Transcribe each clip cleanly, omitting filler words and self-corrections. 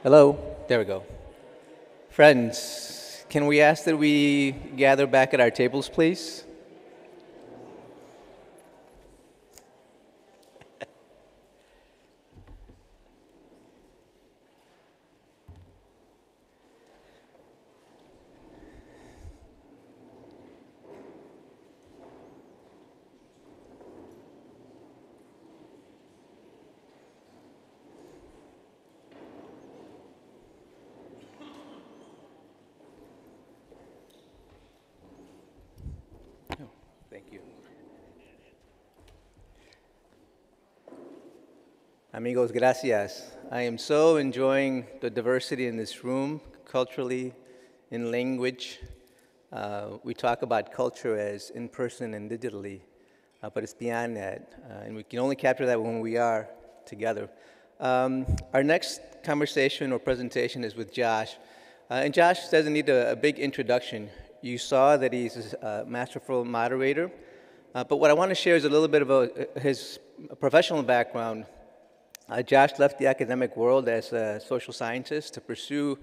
Hello, there we go. Friends, can we ask that we gather back at our tables, please? Oh, thank you. Amigos, gracias. I am so enjoying the diversity in this room, culturally, in language. We talk about culture as in person and digitally, but it's beyond that, and we can only capture that when we are together. Our next conversation or presentation is with Josh, and Josh doesn't need a big introduction. You saw that he's a masterful moderator, but what I want to share is a little bit about his professional background. Josh left the academic world as a social scientist to pursue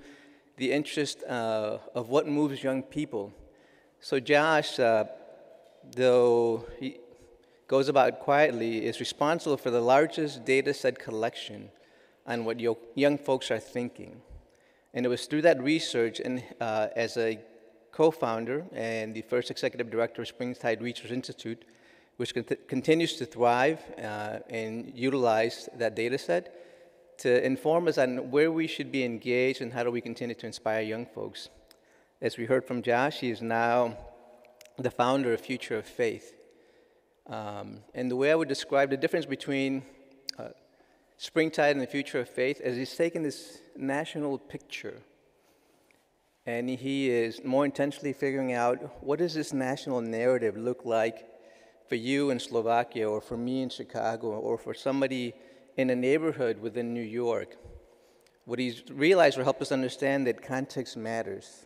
the interest of what moves young people. So Josh, though he goes about quietly, is responsible for the largest data set collection on what young folks are thinking. And it was through that research and as a co-founder and the first executive director of Springtide Research Institute, which continues to thrive and utilize that data set to inform us on where we should be engaged and how do we continue to inspire young folks. As we heard from Josh, he is now the founder of Future of Faith. And the way I would describe the difference between Springtide and the Future of Faith is he's taken this national picture and he is more intentionally figuring out what does this national narrative look like for you in Slovakia, or for me in Chicago, or for somebody in a neighborhood within New York. What he's realized will help us understand that context matters.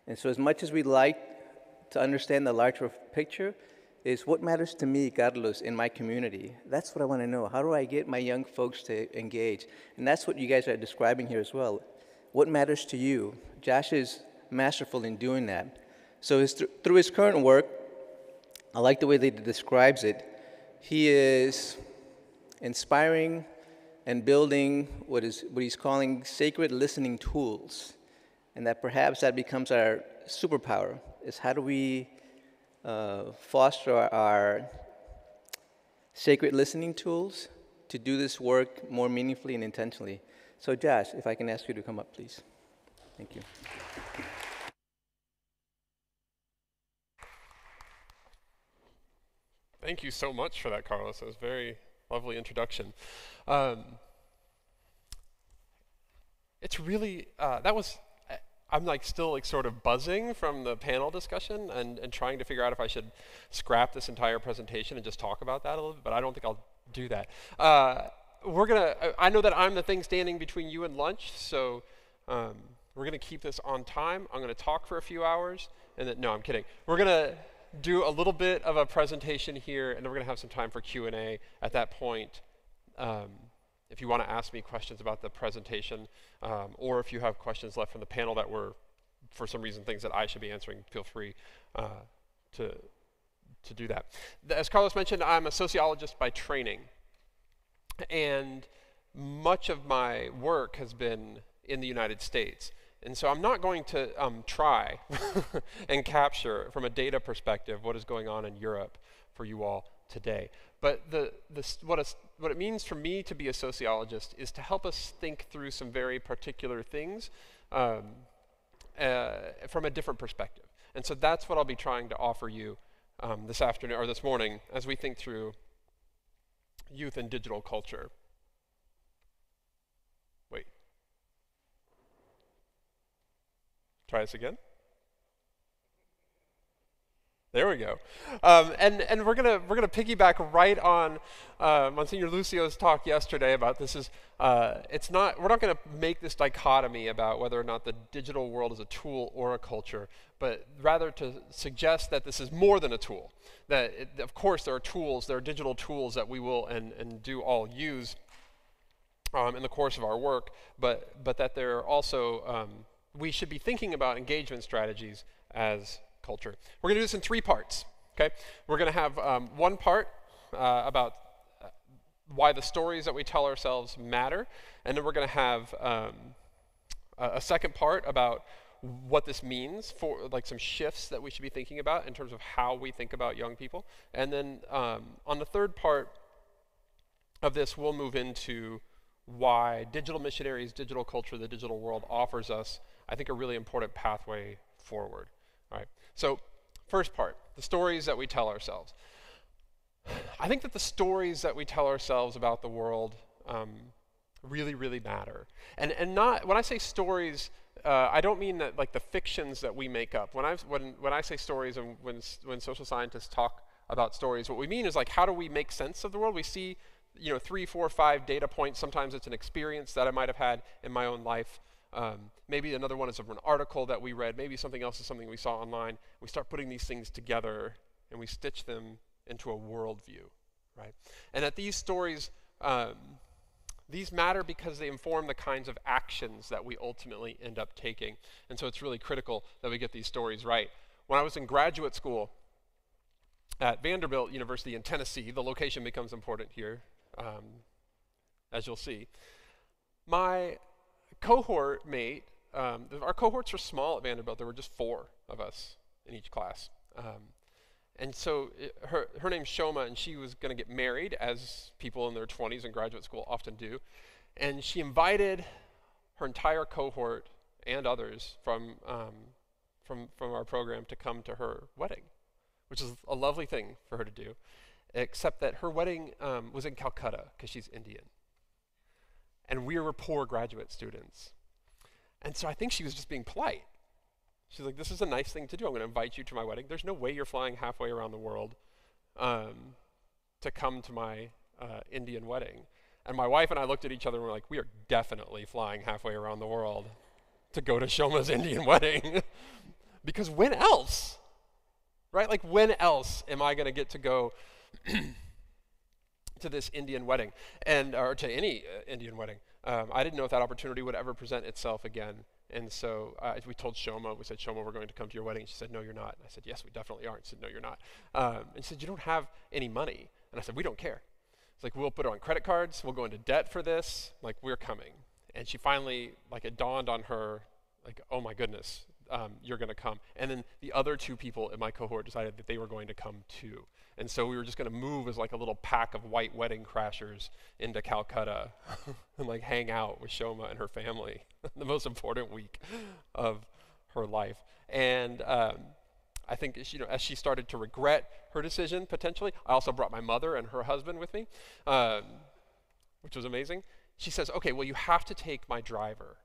And so as much as we'd like to understand the larger picture, is what matters to me, Carlos, in my community. That's what I want to know. How do I get my young folks to engage? And that's what you guys are describing here as well. What matters to you? Josh is masterful in doing that. So through his current work, I like the way that he describes it. He is inspiring and building what he's calling sacred listening tools. And that perhaps that becomes our superpower, is how do we foster our sacred listening tools to do this work more meaningfully and intentionally. So Josh, if I can ask you to come up, please. Thank you. Thank you so much for that, Carlos. That was a very lovely introduction. It's really, I'm like still like sort of buzzing from the panel discussion and trying to figure out if I should scrap this entire presentation and just talk about that a little bit, but I don't think I'll do that. I know that I'm the thing standing between you and lunch, so we're gonna keep this on time. I'm gonna talk for a few hours, and then, no, I'm kidding. We're gonna do a little bit of a presentation here, and then we're going to have some time for Q&A at that point. If you want to ask me questions about the presentation, or if you have questions left from the panel that were, for some reason, things that I should be answering, feel free to do that. As Carlos mentioned, I'm a sociologist by training, and much of my work has been in the United States. And so I'm not going to try and capture from a data perspective what is going on in Europe for you all today. But what it means for me to be a sociologist is to help us think through some very particular things from a different perspective. And so that's what I'll be trying to offer you this afternoon or this morning as we think through youth and digital culture. Try this again. There we go. And we're gonna piggyback right on Monsignor Lucio's talk yesterday about this is we're not gonna make this dichotomy about whether or not the digital world is a tool or a culture, but rather to suggest that this is more than a tool. That of course there are tools, there are digital tools that we will and do all use. in the course of our work, but that there are also, we should be thinking about engagement strategies as culture. We're going to do this in 3 parts, okay? We're going to have one part about why the stories that we tell ourselves matter, and then we're going to have a second part about what this means for like some shifts that we should be thinking about in terms of how we think about young people. And then on the third part of this, we'll move into why digital missionaries, digital culture, the digital world offers us, I think, a really important pathway forward. All right. So first part, the stories that we tell ourselves. I think that the stories that we tell ourselves about the world really, really matter. And not, when I say stories, I don't mean that like the fictions that we make up. When I say stories and when social scientists talk about stories, what we mean is like, how do we make sense of the world? We see, 3, 4, 5 data points. Sometimes it's an experience that I might have had in my own life. Maybe another one is of an article that we read. Maybe something else is something we saw online. We start putting these things together and we stitch them into a worldview, right? And that these stories, these matter because they inform the kinds of actions that we ultimately end up taking. And so it's really critical that we get these stories right. When I was in graduate school at Vanderbilt University in Tennessee, the location becomes important here, as you'll see. My cohort mate, our cohorts were small at Vanderbilt. There were just 4 of us in each class. And so her name's Shoma, and she was going to get married, as people in their 20s in graduate school often do. And she invited her entire cohort and others from our program to come to her wedding, which is a lovely thing for her to do, except that her wedding was in Calcutta because she's Indian. And we were poor graduate students. And so I think she was just being polite. She's like, this is a nice thing to do. I'm going to invite you to my wedding. There's no way you're flying halfway around the world to come to my Indian wedding. And my wife and I looked at each other and were like, we are definitely flying halfway around the world to go to Shoma's Indian wedding. Because when else? Right? Like, when else am I going to get to go to this Indian wedding, or to any Indian wedding? I didn't know if that opportunity would ever present itself again. And so we told Shoma, we said, Shoma, we're going to come to your wedding. She said, no, you're not. And I said, yes, we definitely are. And she said, no, you're not. And she said, you don't have any money. And I said, we don't care. It's like, we'll put it on credit cards. We'll go into debt for this. Like, we're coming. And she finally, like, it dawned on her, like, oh my goodness, you're going to come. And then the other 2 people in my cohort decided that they were going to come too. And so we were just going to move as like a little pack of white wedding crashers into Calcutta and like hang out with Shoma and her family, the most important week of her life. And I think, as she started to regret her decision, potentially, I also brought my mother and her husband with me, which was amazing. She says, okay, well, you have to take my driver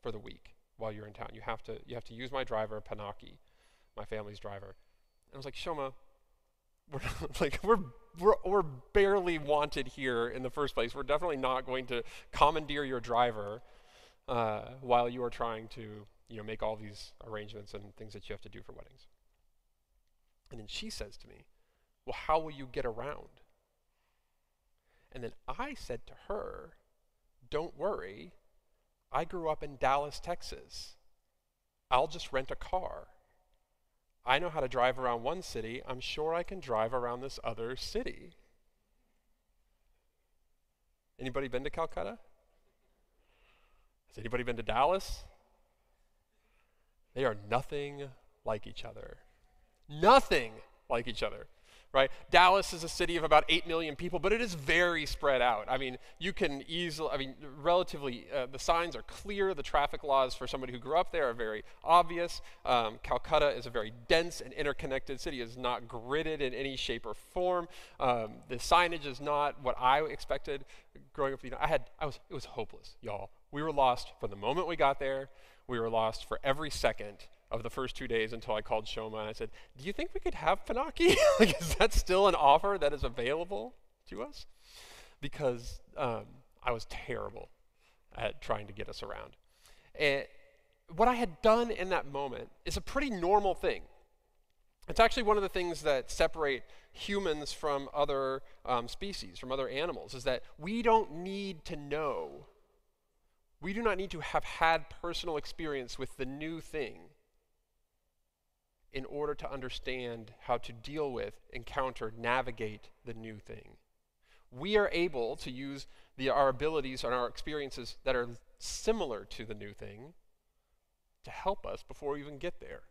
for the week while you're in town. You have to use my driver, Panaki, my family's driver. And I was like, Shoma, we're barely wanted here in the first place. We're definitely not going to commandeer your driver while you are trying to make all these arrangements and things that you have to do for weddings. And then she says to me, well, how will you get around? And then I said to her, don't worry, I grew up in Dallas, Texas. I'll just rent a car. I know how to drive around one city. I'm sure I can drive around this other city. Anybody been to Calcutta? Has anybody been to Dallas? They are nothing like each other. Nothing like each other, right? Dallas is a city of about 8 million people, but it is very spread out. I mean, you can easily, relatively, the signs are clear. The traffic laws for somebody who grew up there are very obvious. Calcutta is a very dense and interconnected city. It is not gridded in any shape or form. The signage is not what I expected growing up. It was hopeless, y'all. We were lost from the moment we got there. We were lost for every second of the first 2 days until I called Shoma and I said, do you think we could have Panaki? Like, is that still an offer that is available to us? Because I was terrible at trying to get us around. And what I had done in that moment is a pretty normal thing. It's actually one of the things that separate humans from other species, from other animals, is that we don't need to know. We do not need to have had personal experience with the new thing in order to understand how to deal with, encounter, navigate the new thing. We are able to use our abilities and our experiences that are similar to the new thing to help us before we even get there.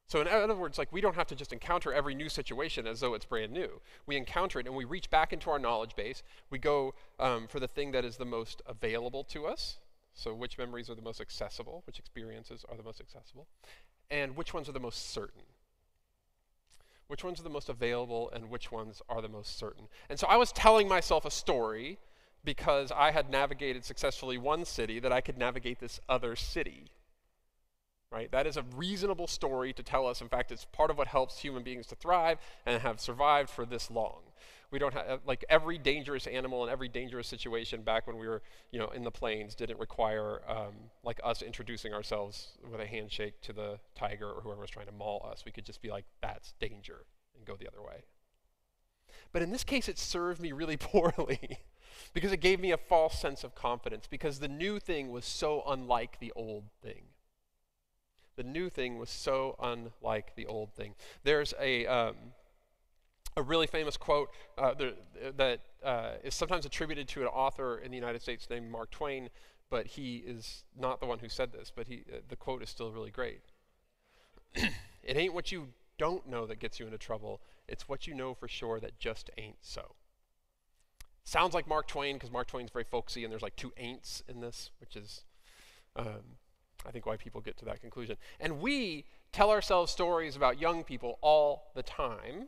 So in other words, like, we don't have to just encounter every new situation as though it's brand new. We encounter it and we reach back into our knowledge base. We go for the thing that is the most available to us. So which memories are the most accessible, which experiences are the most accessible, and which ones are the most certain. Which ones are the most available and which ones are the most certain. And so I was telling myself a story because I had navigated successfully one city that I could navigate this other city. Right? That is a reasonable story to tell us. In fact, it's part of what helps human beings to thrive and have survived for this long. We don't have, like, every dangerous animal and every dangerous situation back when we were, in the plains didn't require like us introducing ourselves with a handshake to the tiger or whoever was trying to maul us. We could just be like, that's danger, and go the other way. But in this case, it served me really poorly because it gave me a false sense of confidence because the new thing was so unlike the old thing. The new thing was so unlike the old thing. There's a really famous quote that is sometimes attributed to an author in the United States named Mark Twain, but he is not the one who said this, but the quote is still really great. It ain't what you don't know that gets you into trouble. It's what you know for sure that just ain't so. Sounds like Mark Twain because Mark Twain's very folksy and there's like 2 ain'ts in this, which is I think why people get to that conclusion. And we tell ourselves stories about young people all the time,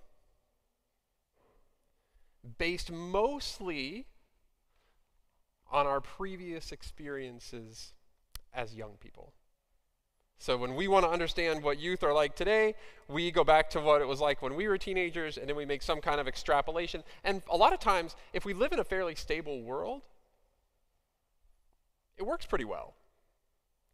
based mostly on our previous experiences as young people. So when we want to understand what youth are like today, we go back to what it was like when we were teenagers, and then we make some kind of extrapolation. And a lot of times, if we live in a fairly stable world, it works pretty well.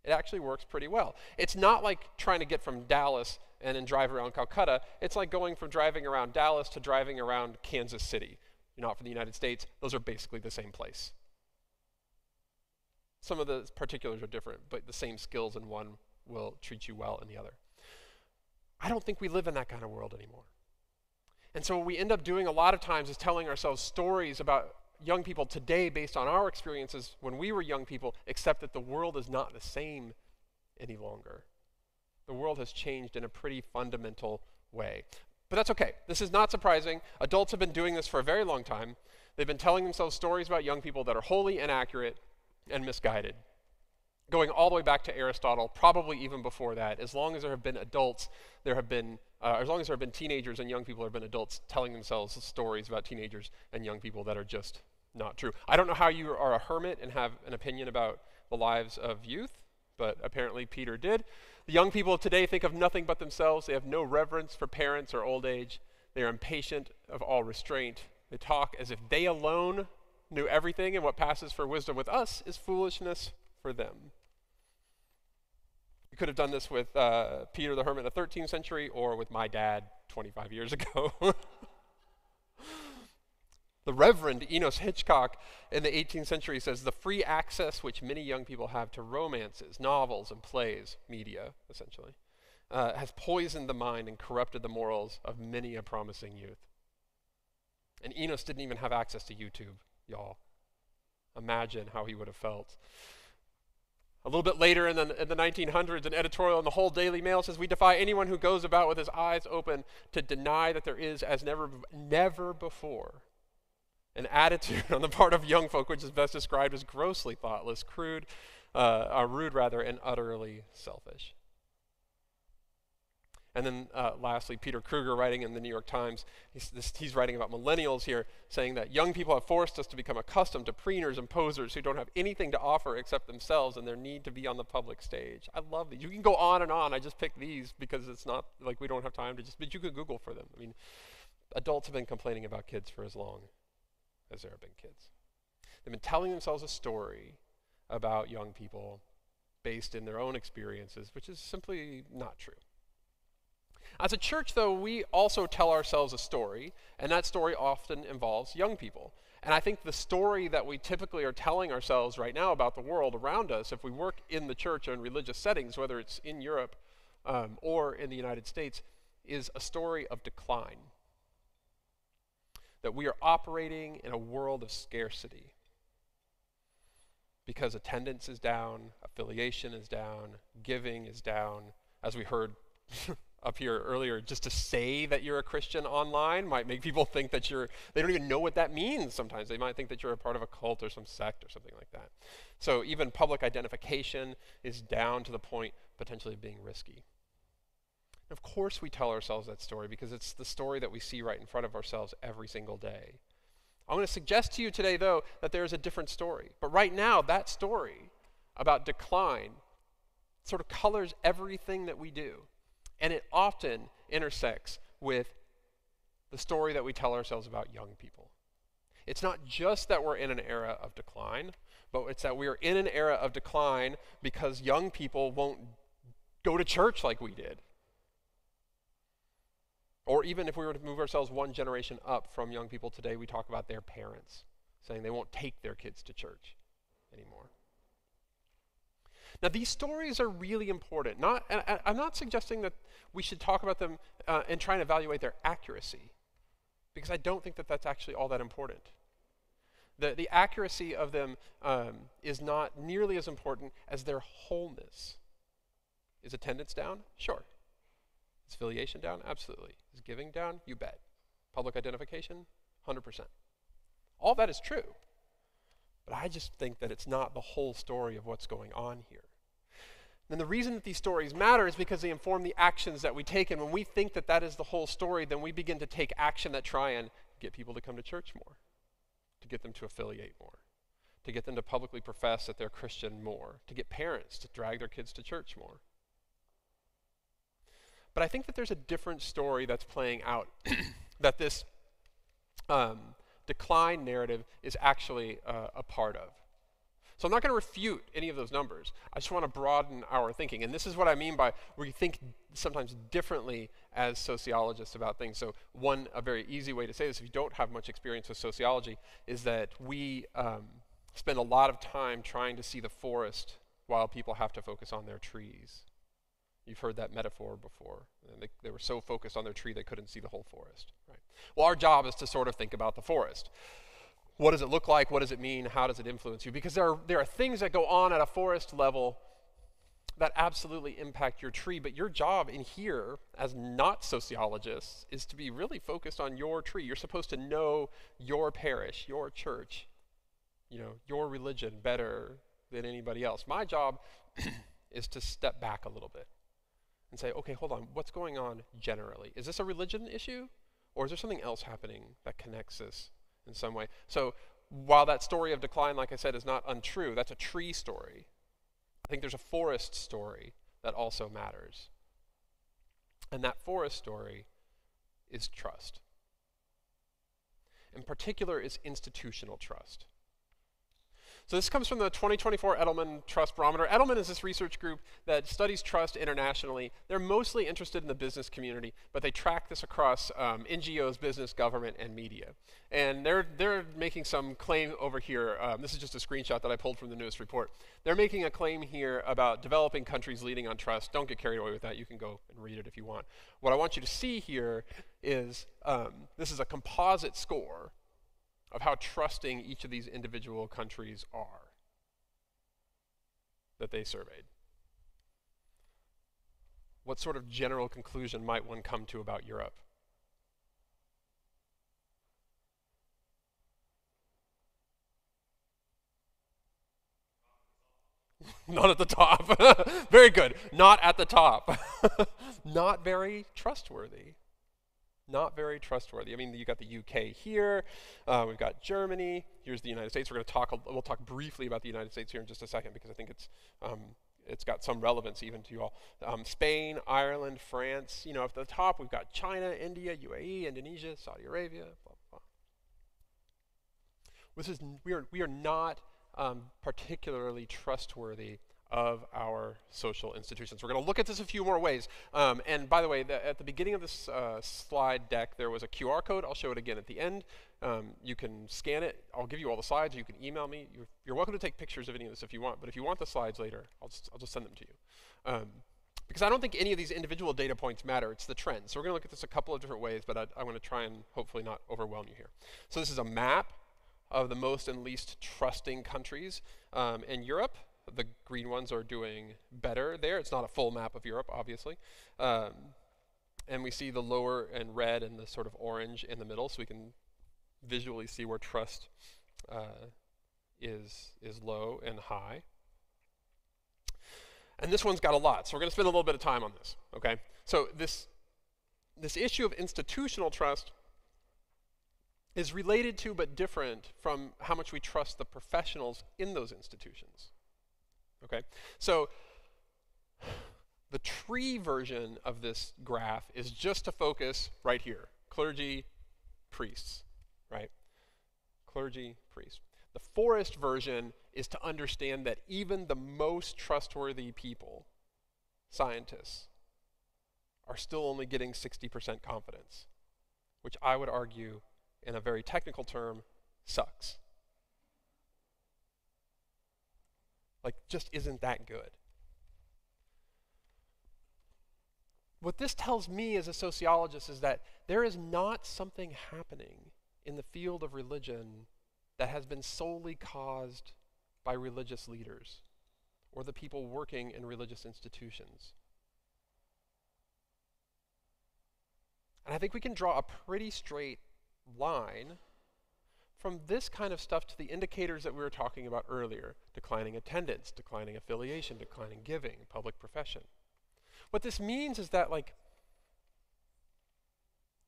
It actually works pretty well. It's not like trying to get from Dallas and then drive around Calcutta. It's like going from driving around Dallas to driving around Kansas City. You're not from the United States. Those are basically the same place. Some of the particulars are different, but the same skills in one will treat you well in the other. I don't think we live in that kind of world anymore. And so what we end up doing a lot of times is telling ourselves stories about young people today based on our experiences when we were young people, except that the world is not the same any longer. The world has changed in a pretty fundamental way. But that's okay. This is not surprising. Adults have been doing this for a very long time. They've been telling themselves stories about young people that are wholly inaccurate and misguided, going all the way back to Aristotle, probably even before that. As long as there have been adults, as long as there have been teenagers and young people, there have been adults telling themselves stories about teenagers and young people that are just not true. I don't know how you are a hermit and have an opinion about the lives of youth, but apparently Peter did. The young people of today think of nothing but themselves. They have no reverence for parents or old age. They are impatient of all restraint. They talk as if they alone knew everything, and what passes for wisdom with us is foolishness for them. You could have done this with Peter the Hermit in the 13th century or with my dad 25 years ago. The Reverend Enos Hitchcock in the 18th century says, the free access which many young people have to romances, novels, and plays, media, essentially, has poisoned the mind and corrupted the morals of many a promising youth. And Enos didn't even have access to YouTube, y'all. Imagine how he would have felt. A little bit later in the 1900s, an editorial in the whole Daily Mail says, we defy anyone who goes about with his eyes open to deny that there is, as never before, an attitude on the part of young folk which is best described as grossly thoughtless, rude, and utterly selfish. And then lastly, Peter Kruger, writing in the New York Times, he's writing about millennials here, saying that young people have forced us to become accustomed to preeners and posers who don't have anything to offer except themselves and their need to be on the public stage. I love these. You can go on and on. I just picked these because it's not like we don't have time to but you could Google for them. I mean, adults have been complaining about kids for as long as there have been kids. They've been telling themselves a story about young people based in their own experiences, which is simply not true. As a church, though, we also tell ourselves a story, and that story often involves young people. And I think the story that we typically are telling ourselves right now about the world around us, if we work in the church or in religious settings, whether it's in Europe or in the United States, is a story of decline. That we are operating in a world of scarcity because attendance is down, affiliation is down, giving is down. As we heard up here earlier, just to say that you're a Christian online might make people think that they don't even know what that means sometimes. They might think that you're a part of a cult or some sect or something like that. So even public identification is down to the point potentially of being risky. Of course we tell ourselves that story because it's the story that we see right in front of ourselves every single day. I'm going to suggest to you today, though, that there is a different story. But right now, that story about decline sort of colors everything that we do. And it often intersects with the story that we tell ourselves about young people. It's not just that we're in an era of decline, but it's that we are in an era of decline because young people won't go to church like we did. Or even if we were to move ourselves one generation up from young people today, we talk about their parents, saying they won't take their kids to church anymore. Now, these stories are really important. I'm not suggesting that we should talk about them and try and evaluate their accuracy, because I don't think that that's actually all that important. The accuracy of them is not nearly as important as their wholeness. Is attendance down? Sure. Is affiliation down? Absolutely. Is giving down? You bet. Public identification? 100%. All that is true. But I just think that it's not the whole story of what's going on here. And the reason that these stories matter is because they inform the actions that we take. And when we think that that is the whole story, then we begin to take action that try and get people to come to church more, to get them to affiliate more, to get them to publicly profess that they're Christian more, to get parents to drag their kids to church more. But I think that there's a different story that's playing out, that this decline narrative is actually a part of. So I'm not going to refute any of those numbers. I just want to broaden our thinking. And this is what I mean by we think sometimes differently as sociologists about things. So a very easy way to say this, if you don't have much experience with sociology, is that we spend a lot of time trying to see the forest while people have to focus on their trees. You've heard that metaphor before. And they were so focused on their tree they couldn't see the whole forest. Right? Well, our job is to sort of think about the forest. What does it look like? What does it mean? How does it influence you? Because there are things that go on at a forest level that absolutely impact your tree, but your job in here as not sociologists is to be really focused on your tree. You're supposed to know your parish, your church, your religion better than anybody else. My job is to step back a little bit and say, okay, hold on, what's going on generally? Is this a religion issue? Or is there something else happening that connects this in some way? So while that story of decline, like I said, is not untrue, that's a tree story. I think there's a forest story that also matters. And that forest story is trust. In particular, is institutional trust. So this comes from the 2024 Edelman Trust Barometer. Edelman is this research group that studies trust internationally. They're mostly interested in the business community, but they track this across NGOs, business, government, and media. And they're making some claim over here. This is just a screenshot that I pulled from the newest report. They're making a claim here about developing countries leading on trust. Don't get carried away with that. You can go and read it if you want. What I want you to see here is this is a composite score of how trusting each of these individual countries are that they surveyed. What sort of general conclusion might one come to about Europe? Not at the top. Very good. Not at the top. Not very trustworthy. Not very trustworthy. I mean, you got the UK here. We've got Germany. Here's the United States. We'll talk briefly about the United States here in just a second because I think it's got some relevance even to you all. Spain, Ireland, France. At the top we've got China, India, UAE, Indonesia, Saudi Arabia. Blah blah. We are not particularly trustworthy of our social institutions. We're going to look at this a few more ways. And by the way, at the beginning of this slide deck, there was a QR code. I'll show it again at the end. You can scan it. I'll give you all the slides. You can email me. You're welcome to take pictures of any of this if you want. But if you want the slides later, I'll just send them to you. Because I don't think any of these individual data points matter. It's the trend. So we're going to look at this a couple of different ways, but I'm going to try and hopefully not overwhelm you here. So this is a map of the most and least trusting countries in Europe. The green ones are doing better there. It's not a full map of Europe, obviously. And we see the lower and red and the sort of orange in the middle, so we can visually see where trust is low and high. And this one's got a lot, so we're going to spend a little bit of time on this, okay? So this issue of institutional trust is related to but different from how much we trust the professionals in those institutions, okay? So the tree version of this graph is just to focus right here, clergy, priests, right? Clergy, priests. The forest version is to understand that even the most trustworthy people, scientists, are still only getting 60% confidence, which I would argue, in a very technical term, sucks. Like, just isn't that good. What this tells me as a sociologist is that there is not something happening in the field of religion that has been solely caused by religious leaders or the people working in religious institutions. And I think we can draw a pretty straight line from this kind of stuff to the indicators that we were talking about earlier: declining attendance, declining affiliation, declining giving, public profession. What this means is that, like,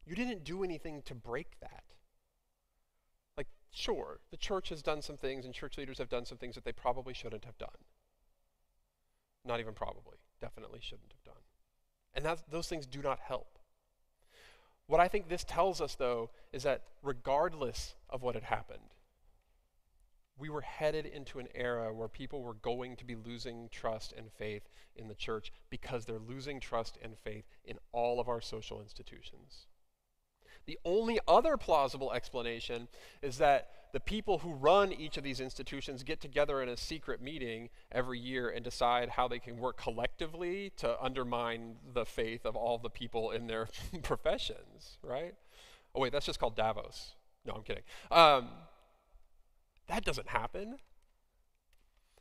you didn't do anything to break that. Like, sure, the church has done some things and church leaders have done some things that they probably shouldn't have done. Not even probably, definitely shouldn't have done. And those things do not help. What I think this tells us, though, is that regardless of what had happened, we were headed into an era where people were going to be losing trust and faith in the church because they're losing trust and faith in all of our social institutions. The only other plausible explanation is that the people who run each of these institutions get together in a secret meeting every year and decide how they can work collectively to undermine the faith of all the people in their professions, right? Oh wait, that's just called Davos. No, I'm kidding. That doesn't happen.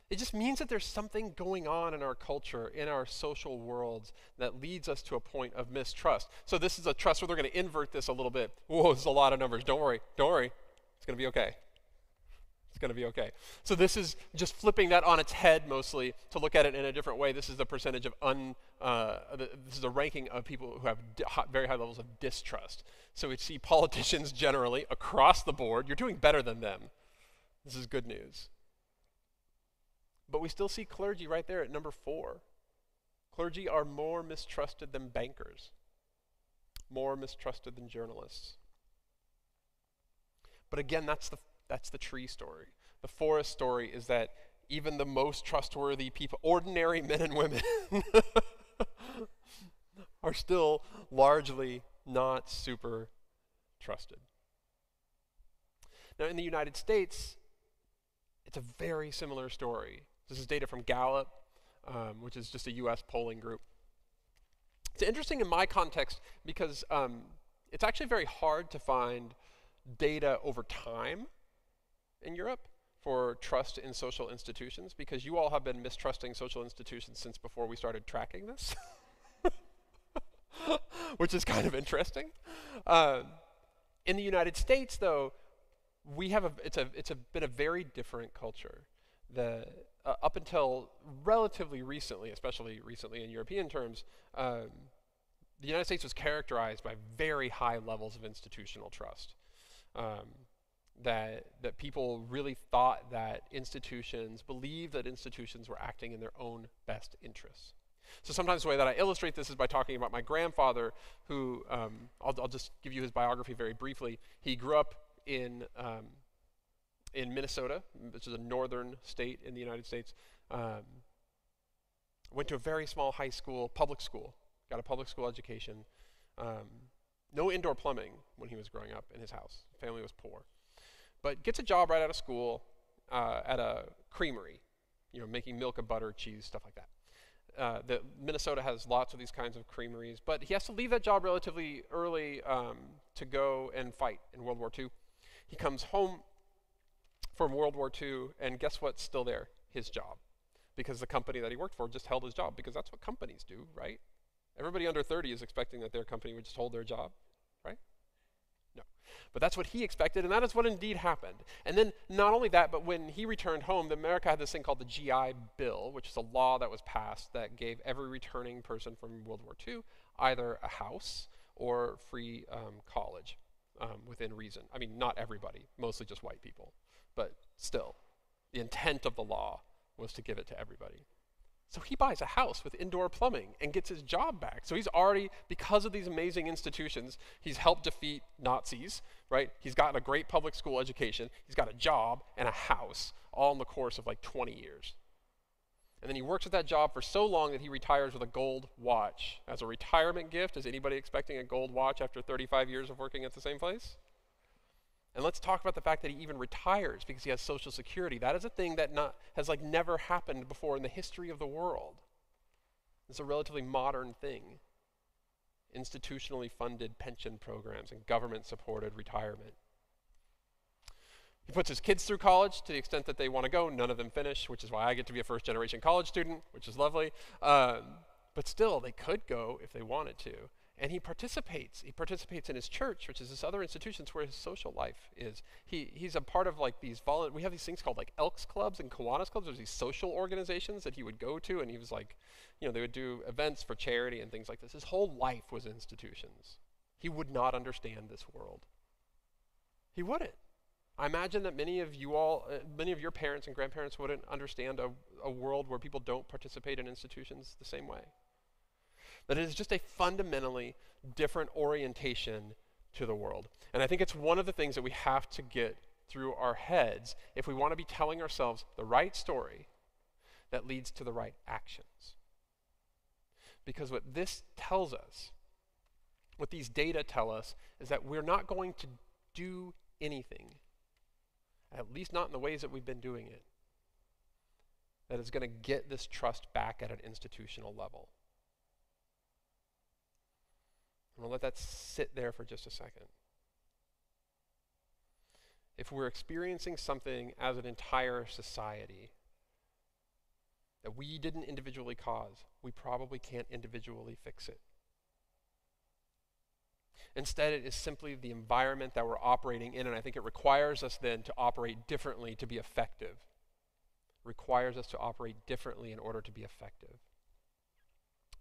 It just means that there's something going on in our culture, in our social worlds, that leads us to a point of mistrust. So this is a trust where they're going to invert this a little bit. Whoa, this is a lot of numbers. Don't worry. It's going to be okay. It's going to be okay. So this is just flipping that on its head mostly to look at it in a different way. This is the percentage of this is a ranking of people who have very high levels of distrust. So we see politicians generally across the board. You're doing better than them. This is good news. But we still see clergy right there at number 4. Clergy are more mistrusted than bankers, more mistrusted than journalists. But again, that's the tree story. The forest story is that even the most trustworthy people, ordinary men and women, are still largely not super trusted. Now, in the United States, it's a very similar story. This is data from Gallup, which is just a US polling group. It's interesting in my context because it's actually very hard to find data over time in Europe for trust in social institutions, because you all have been mistrusting social institutions since before we started tracking this, which is kind of interesting. In the United States, though, we have it's been a very different culture. Up until relatively recently, especially recently in European terms, the United States was characterized by very high levels of institutional trust. That people really thought that believed that institutions were acting in their own best interests. So sometimes the way that I illustrate this is by talking about my grandfather, who, I'll just give you his biography very briefly. He grew up in Minnesota, which is a northern state in the United States. Went to a very small high school, public school, got a public school education. No indoor plumbing when he was growing up in his house. Family was poor. But gets a job right out of school at a creamery, making milk and butter, cheese, stuff like that. Minnesota has lots of these kinds of creameries, but he has to leave that job relatively early to go and fight in World War II. He comes home from World War II, and guess what's still there? His job. Because the company that he worked for just held his job, because that's what companies do, right? Everybody under 30 is expecting that their company would just hold their job, right? No. But that's what he expected, and that is what indeed happened. And then not only that, but when he returned home, America had this thing called the GI Bill, which is a law that was passed that gave every returning person from World War II either a house or free college within reason. I mean, not everybody, mostly just white people. But still, the intent of the law was to give it to everybody. So he buys a house with indoor plumbing and gets his job back. So he's already, because of these amazing institutions, he's helped defeat Nazis, right? He's gotten a great public school education. He's got a job and a house, all in the course of like 20 years. And then he works at that job for so long that he retires with a gold watch. As a retirement gift, is anybody expecting a gold watch after 35 years of working at the same place? And let's talk about the fact that he even retires because he has Social Security. That is a thing that has never happened before in the history of the world. It's a relatively modern thing. Institutionally funded pension programs and government-supported retirement. He puts his kids through college to the extent that they want to go. None of them finish, which is why I get to be a first-generation college student, which is lovely. But still, they could go if they wanted to. And he participates. He participates in his church, which is this other institutions where his social life is. He's a part of like these we have these things called like Elks Clubs and Kiwanis Clubs. There's these social organizations that he would go to, and he was like, they would do events for charity and things like this. His whole life was institutions. He would not understand this world. He wouldn't. I imagine that many of your parents and grandparents wouldn't understand a world where people don't participate in institutions the same way. That it is just a fundamentally different orientation to the world. And I think it's one of the things that we have to get through our heads if we want to be telling ourselves the right story that leads to the right actions. Because what this tells us, what these data tell us, is that we're not going to do anything, at least not in the ways that we've been doing it, that is going to get this trust back at an institutional level. I'm going to let that sit there for just a second. If we're experiencing something as an entire society that we didn't individually cause, we probably can't individually fix it. Instead, it is simply the environment that we're operating in, and I think it requires us then to operate differently to be effective. It requires us to operate differently in order to be effective.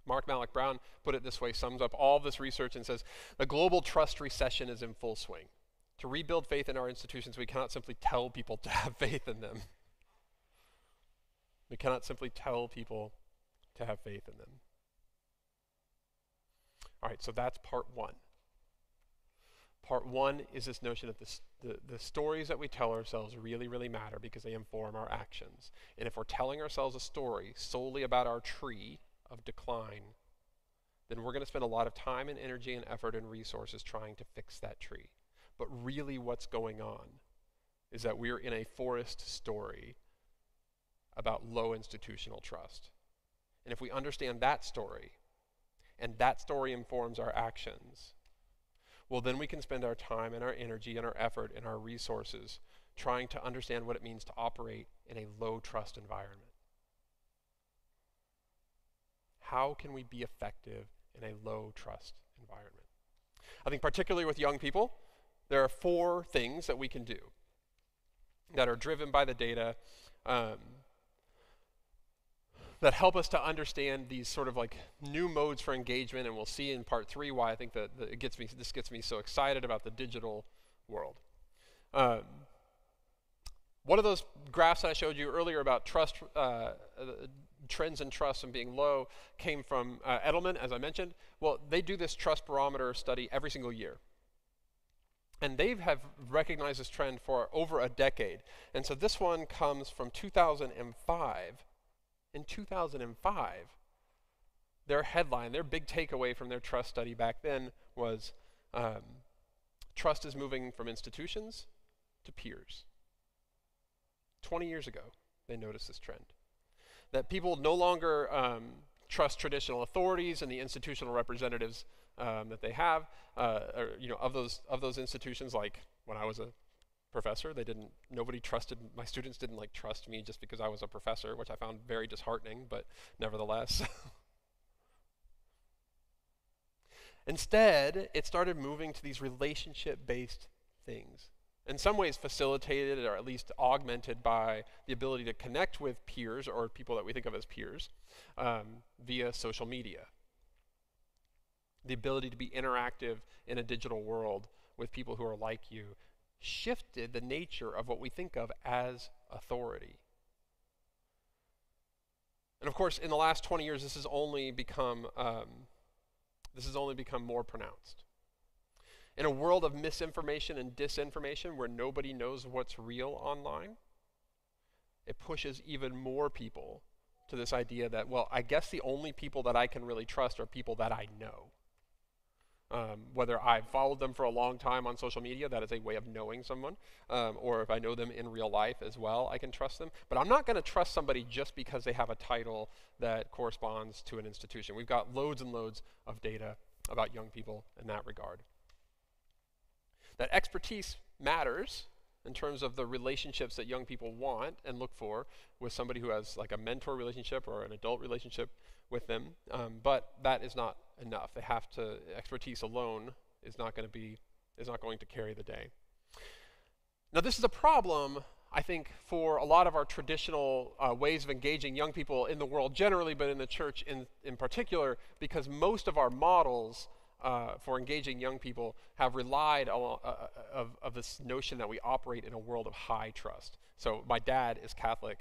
Mark Malloch Brown put it this way, sums up all this research and says, the global trust recession is in full swing. To rebuild faith in our institutions, we cannot simply tell people to have faith in them. We cannot simply tell people to have faith in them. All right, so that's part one. Part one is this notion that the stories that we tell ourselves really, really matter because they inform our actions. And if we're telling ourselves a story solely about our tree of decline, then we're going to spend a lot of time and energy and effort and resources trying to fix that tree. But really what's going on is that we're in a forest story about low institutional trust. And if we understand that story, and that story informs our actions, well, then we can spend our time and our energy and our effort and our resources trying to understand what it means to operate in a low trust environment. How can we be effective in a low trust environment? I think particularly with young people, there are 4 things that we can do that are driven by the data that help us to understand these sort of like new modes for engagement, and we'll see in part 3 why I think that this gets me so excited about the digital world. One of those graphs that I showed you earlier about trust, trends in trust and being low came from Edelman, as I mentioned. Well, they do this trust barometer study every single year. And they have recognized this trend for over a decade. And so this one comes from 2005. In 2005, their headline, their big takeaway from their trust study back then was trust is moving from institutions to peers. 20 years ago, they noticed this trend. That people no longer trust traditional authorities and the institutional representatives that they have, or, of those institutions. Like when I was a professor, nobody trusted, my students didn't trust me just because I was a professor, which I found very disheartening, but nevertheless. Instead, it started moving to these relationship-based things. In some ways facilitated or at least augmented by the ability to connect with peers or people that we think of as peers via social media. The ability to be interactive in a digital world with people who are like you shifted the nature of what we think of as authority. And of course, in the last 20 years, this has only become more pronounced. In a world of misinformation and disinformation where nobody knows what's real online, it pushes even more people to this idea that, well, I guess the only people that I can really trust are people that I know. Whether I've followed them for a long time on social media, that is a way of knowing someone, or if I know them in real life as well, I can trust them. But I'm not going to trust somebody just because they have a title that corresponds to an institution. We've got loads and loads of data about young people in that regard. That expertise matters in terms of the relationships that young people want and look for with somebody who has like a mentor relationship or an adult relationship with them, but that is not enough. Expertise alone is not going to carry the day. Now, this is a problem, I think, for a lot of our traditional ways of engaging young people in the world generally, but in the church in particular, because most of our models for engaging young people have relied on of this notion that we operate in a world of high trust. So my dad is Catholic.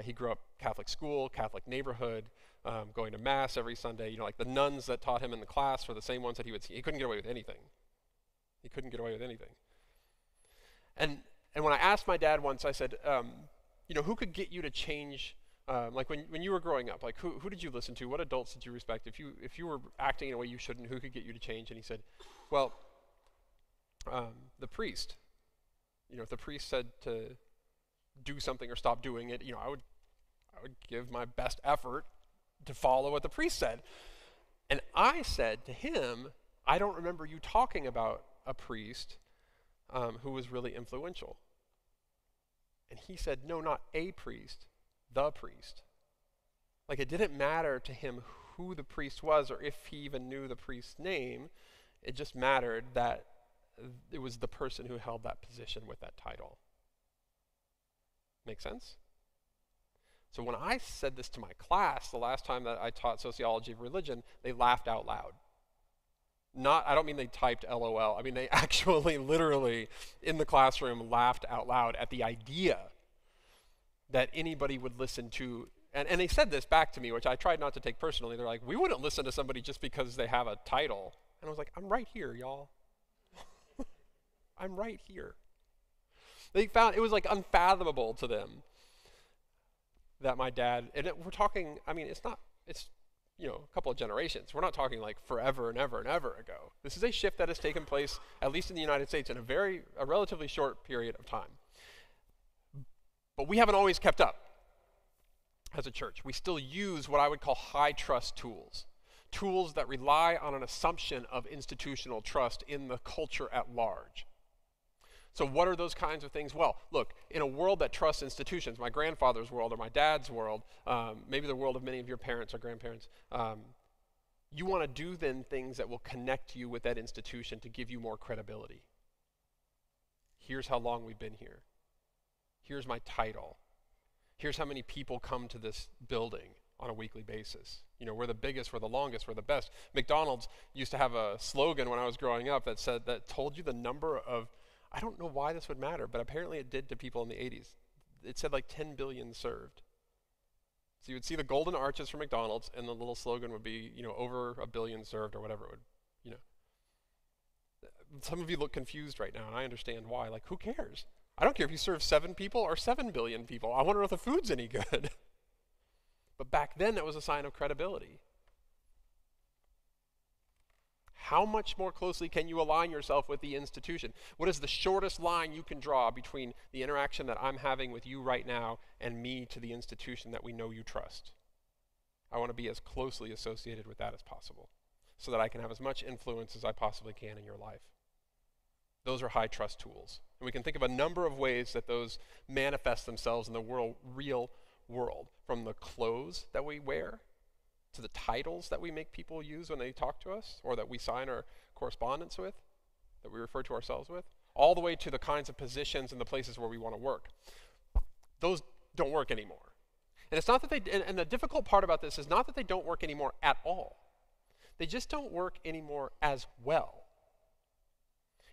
He grew up Catholic school, Catholic neighborhood, going to mass every Sunday. Like the nuns that taught him in the class were the same ones that he would see. He couldn't get away with anything. And when I asked my dad once, I said, who could get you to change? Like when you were growing up, like who did you listen to? What adults did you respect? If you were acting in a way you shouldn't, who could get you to change? And he said, well, the priest. If the priest said to do something or stop doing it, I would give my best effort to follow what the priest said. And I said to him, I don't remember you talking about a priest who was really influential. And he said, no, not a priest. The priest. Like it didn't matter to him who the priest was or if he even knew the priest's name. It just mattered that it was the person who held that position with that title. Make sense? So when I said this to my class the last time that I taught sociology of religion, they laughed out loud. I don't mean they typed LOL. I mean they actually literally in the classroom laughed out loud at the idea that anybody would listen to, and they said this back to me, which I tried not to take personally. They're like, we wouldn't listen to somebody just because they have a title. And I was like, I'm right here, y'all. I'm right here. They found, it was like unfathomable to them that my dad, we're talking, it's a couple of generations. We're not talking like forever and ever and ever ago. This is a shift that has taken place, at least in the United States, in a relatively short period of time. But we haven't always kept up as a church. We still use what I would call high trust tools that rely on an assumption of institutional trust in the culture at large. So what are those kinds of things? Well, look, in a world that trusts institutions, my grandfather's world or my dad's world, maybe the world of many of your parents or grandparents, you want to do then things that will connect you with that institution to give you more credibility. Here's how long we've been here. Here's my title. Here's how many people come to this building on a weekly basis. We're the biggest, we're the longest, we're the best. McDonald's used to have a slogan when I was growing up that told you the number of, I don't know why this would matter, but apparently it did to people in the 80s. It said like 10 billion served. So you would see the golden arches from McDonald's and the little slogan would be, over a billion served or whatever it would, Some of you look confused right now and I understand why. Like, who cares? I don't care if you serve 7 people or 7 billion people. I wonder if the food's any good. But back then, that was a sign of credibility. How much more closely can you align yourself with the institution? What is the shortest line you can draw between the interaction that I'm having with you right now and me to the institution that we know you trust? I want to be as closely associated with that as possible so that I can have as much influence as I possibly can in your life. Those are high trust tools. And we can think of a number of ways that those manifest themselves in the real world, from the clothes that we wear to the titles that we make people use when they talk to us or that we sign our correspondence with, that we refer to ourselves with, all the way to the kinds of positions and the places where we want to work. Those don't work anymore. And it's not that and the difficult part about this is not that they don't work anymore at all. They just don't work anymore as well.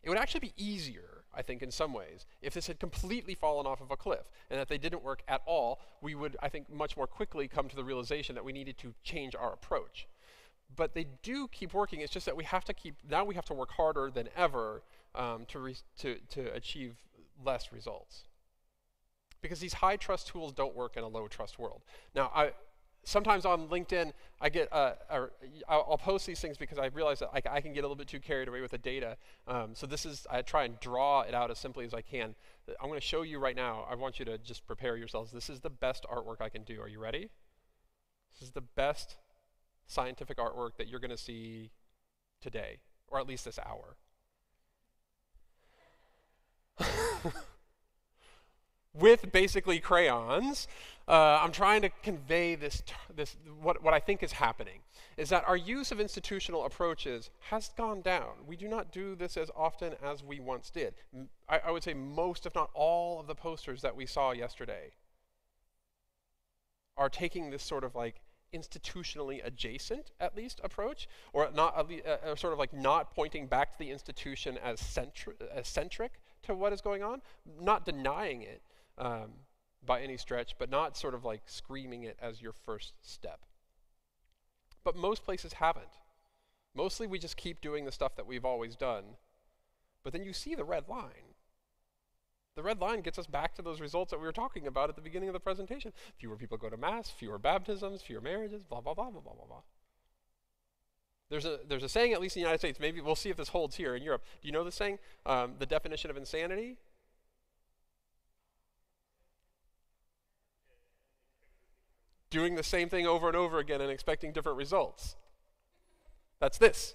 It would actually be easier, I think, in some ways, if this had completely fallen off of a cliff and that they didn't work at all. We would, I think, much more quickly come to the realization that we needed to change our approach. But they do keep working. It's just that we have to work harder than ever to achieve less results. Because these high trust tools don't work in a low trust world. Now, sometimes on LinkedIn, I get I'll post these things because I realize that I can get a little bit too carried away with the data. So I try and draw it out as simply as I can. I'm going to show you right now. I want you to just prepare yourselves. This is the best artwork I can do. Are you ready? This is the best scientific artwork that you're going to see today, or at least this hour. With basically crayons, I'm trying to convey what I think is happening, is that our use of institutional approaches has gone down. We do not do this as often as we once did. I would say most, if not all, of the posters that we saw yesterday are taking this sort of like institutionally adjacent, at least, approach, or not sort of like not pointing back to the institution as centric to what is going on, not denying it by any stretch, but not sort of like screaming it as your first step. But most places haven't. Mostly we just keep doing the stuff that we've always done, but then you see the red line. The red line gets us back to those results that we were talking about at the beginning of the presentation. Fewer people go to Mass, fewer baptisms, fewer marriages, blah, blah, blah, blah, blah, blah, blah. There's a saying, at least in the United States, maybe we'll see if this holds here in Europe. Do you know the saying? The definition of insanity? Doing the same thing over and over again and expecting different results. That's this.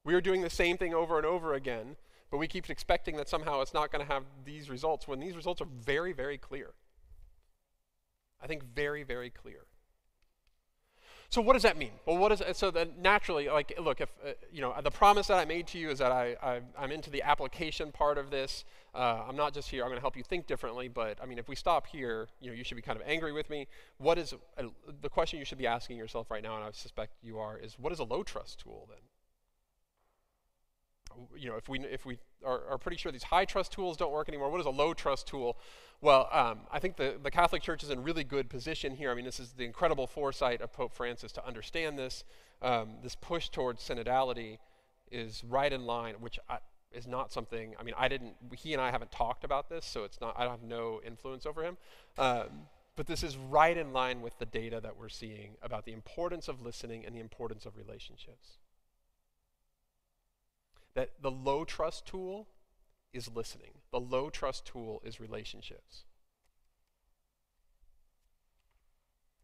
We are doing the same thing over and over again, but we keep expecting that somehow it's not going to have these results when these results are very, very clear. I think very, very clear. So what does that mean? Well, so then naturally, like, look, if the promise that I made to you is that I'm into the application part of this. I'm not just here. I'm going to help you think differently. But I mean, if we stop here, you should be kind of angry with me. What is the question you should be asking yourself right now? And I suspect you are. Is what is a low trust tool then? If we are pretty sure these high trust tools don't work anymore, what is a low trust tool? Well, I think the Catholic Church is in really good position here. I mean, this is the incredible foresight of Pope Francis to understand this. This push towards synodality is right in line, which is not something, I mean, he and I haven't talked about this, so it's not, I have no influence over him. But this is right in line with the data that we're seeing about the importance of listening and the importance of relationships. That the low trust tool is listening. The low trust tool is relationships.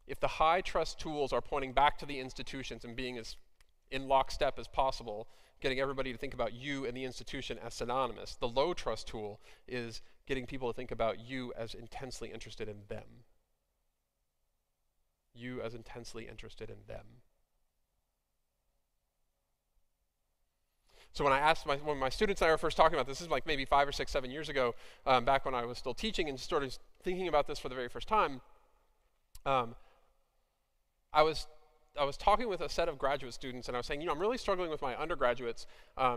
If the high trust tools are pointing back to the institutions and being as in lockstep as possible, getting everybody to think about you and the institution as synonymous, the low trust tool is getting people to think about you as intensely interested in them. You as intensely interested in them. So when my students and I were first talking about this is like maybe 5 or 6, 7 years ago, back when I was still teaching and started thinking about this for the very first time, I was talking with a set of graduate students, and I was saying, I'm really struggling with my undergraduates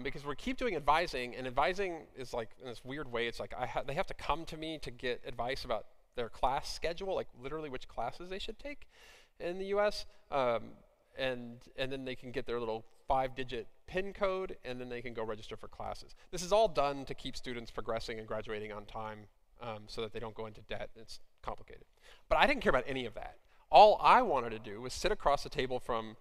because we keep doing advising, and advising is like, in this weird way, it's like they have to come to me to get advice about their class schedule, like literally which classes they should take in the U.S., and then they can get their little 5-digit PIN code, and then they can go register for classes. This is all done to keep students progressing and graduating on time so that they don't go into debt. It's complicated. But I didn't care about any of that. All I wanted to do was sit across the table from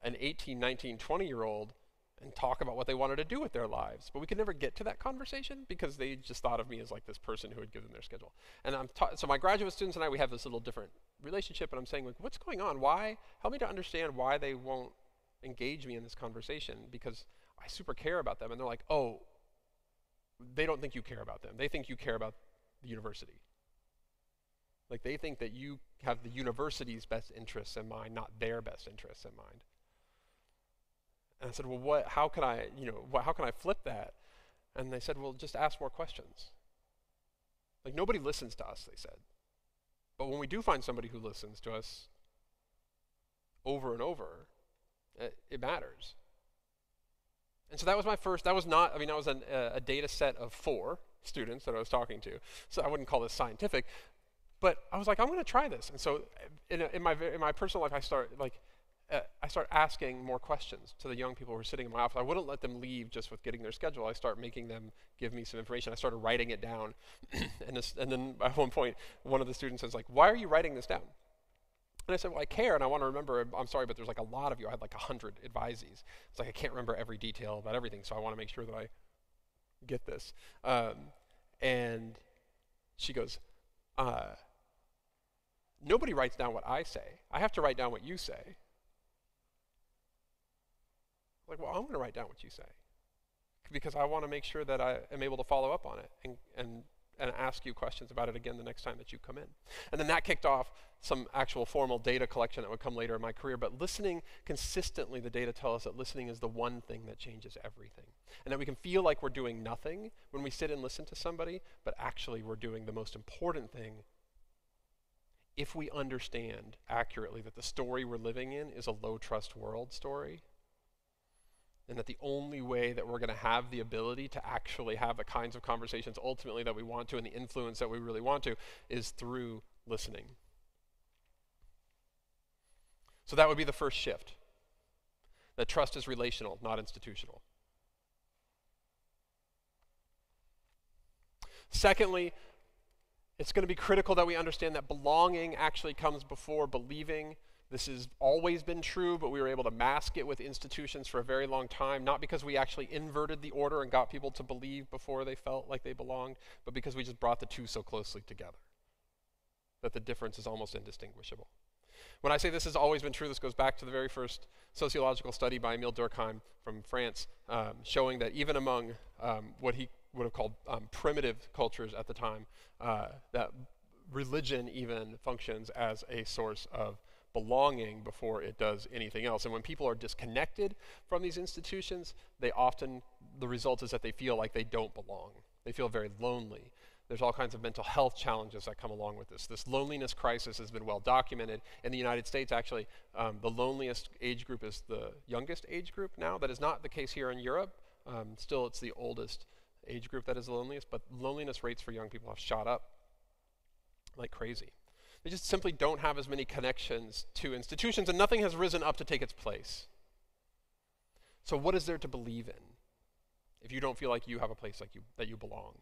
an 18, 19, 20-year-old and talk about what they wanted to do with their lives. But we could never get to that conversation because they just thought of me as like this person who would give them their schedule. And so my graduate students and I, we have this little different relationship, and I'm saying, like, what's going on? Why? Help me to understand why they won't engage me in this conversation, because I super care about them. And they're like, oh, they don't think you care about them. They think you care about the university. Like, they think that you have the university's best interests in mind, not their best interests in mind. And I said, well, how can I flip that? And they said, well, just ask more questions. Like, nobody listens to us, they said. But when we do find somebody who listens to us over and over, it matters. And so that was my first, that was a data set of 4 students that I was talking to. So I wouldn't call this scientific, but I was like, I'm going to try this. And so in my personal life, I start asking more questions to the young people who were sitting in my office. I wouldn't let them leave just with getting their schedule. I start making them give me some information. I started writing it down. and then at one point, one of the students says, like, why are you writing this down? And I said, well, I care, and I want to remember. I'm sorry, but there's like a lot of you. I had like 100 advisees. It's like, I can't remember every detail about everything, so I want to make sure that I get this. And she goes, nobody writes down what I say. I have to write down what you say. I'm like, well, I'm going to write down what you say, because I want to make sure that I am able to follow up on it and ask you questions about it again the next time that you come in. And then that kicked off some actual formal data collection that would come later in my career. But listening consistently, the data tell us that listening is the one thing that changes everything. And that we can feel like we're doing nothing when we sit and listen to somebody, but actually we're doing the most important thing if we understand accurately that the story we're living in is a low-trust world story, and that the only way that we're going to have the ability to actually have the kinds of conversations ultimately that we want to and the influence that we really want to is through listening. So that would be the first shift, that trust is relational, not institutional. Secondly, it's going to be critical that we understand that belonging actually comes before believing. This has always been true, but we were able to mask it with institutions for a very long time, not because we actually inverted the order and got people to believe before they felt like they belonged, but because we just brought the two so closely together that the difference is almost indistinguishable. When I say this has always been true, this goes back to the very first sociological study by Emile Durkheim from France, showing that even among what he would have called primitive cultures at the time, that religion even functions as a source of belonging before it does anything else. And when people are disconnected from these institutions, the result is that they feel like they don't belong. They feel very lonely. There's all kinds of mental health challenges that come along with this. This loneliness crisis has been well documented. In the United States, actually, the loneliest age group is the youngest age group now. That is not the case here in Europe. Still, it's the oldest age group that is the loneliest, but loneliness rates for young people have shot up like crazy. They just simply don't have as many connections to institutions, and nothing has risen up to take its place. So what is there to believe in if you don't feel like you have a place that you belong?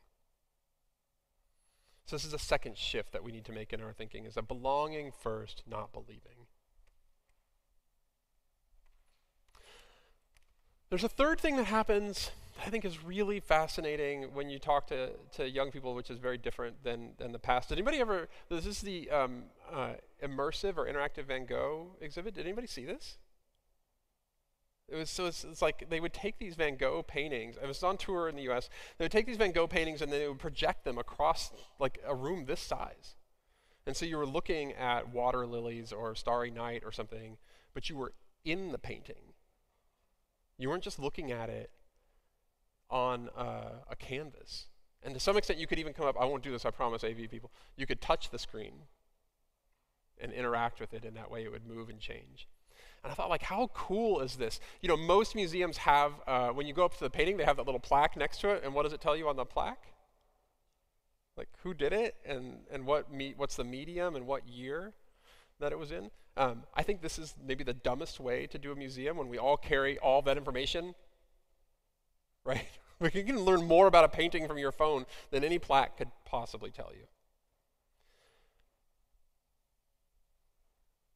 So this is a second shift that we need to make in our thinking, is that belonging first, not believing. There's a third thing that happens I think is really fascinating when you talk to young people, which is very different than the past. Did anybody ever, this is the immersive or interactive Van Gogh exhibit. Did anybody see this? It's like they would take these Van Gogh paintings. I was on tour in the US. They would take these Van Gogh paintings and they would project them across like a room this size. And so you were looking at water lilies or Starry Night or something, but you were in the painting. You weren't just looking at it on a canvas. And to some extent you could even come up, I won't do this, I promise, AV people. You could touch the screen and interact with it, and that way it would move and change. And I thought, like, how cool is this? You know, most museums have, when you go up to the painting, they have that little plaque next to it, and what does it tell you on the plaque? Like, who did it, and what's the medium, and what year that it was in? I think this is maybe the dumbest way to do a museum, when we all carry all that information, right? You can learn more about a painting from your phone than any plaque could possibly tell you.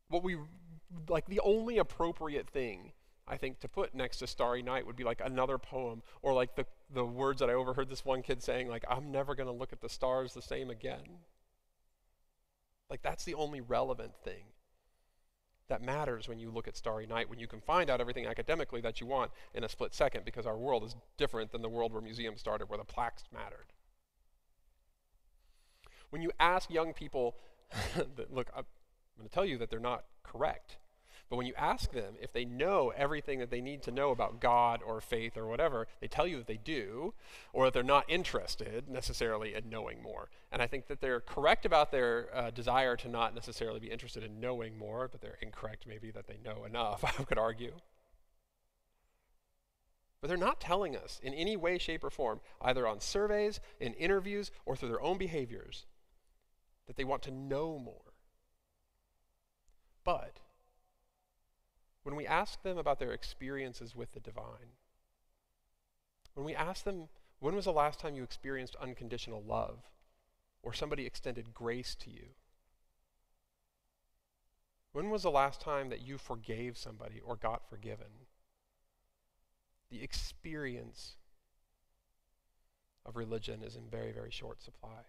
What we like the only appropriate thing I think to put next to Starry Night would be like another poem, or like the words that I overheard this one kid saying, like, I'm never going to look at the stars the same again. Like, that's the only relevant thing that matters when you look at Starry Night, when you can find out everything academically that you want in a split second, because our world is different than the world where museums started, where the plaques mattered. When you ask young people, look, I'm going to tell you that they're not correct, but when you ask them if they know everything that they need to know about God or faith or whatever, they tell you that they do, or that they're not interested necessarily in knowing more. And I think that they're correct about their desire to not necessarily be interested in knowing more, but they're incorrect maybe that they know enough, I could argue. But they're not telling us in any way, shape, or form, either on surveys, in interviews, or through their own behaviors, that they want to know more. But when we ask them about their experiences with the divine, when we ask them, when was the last time you experienced unconditional love, or somebody extended grace to you? When was the last time that you forgave somebody or got forgiven? The experience of religion is in very, very short supply.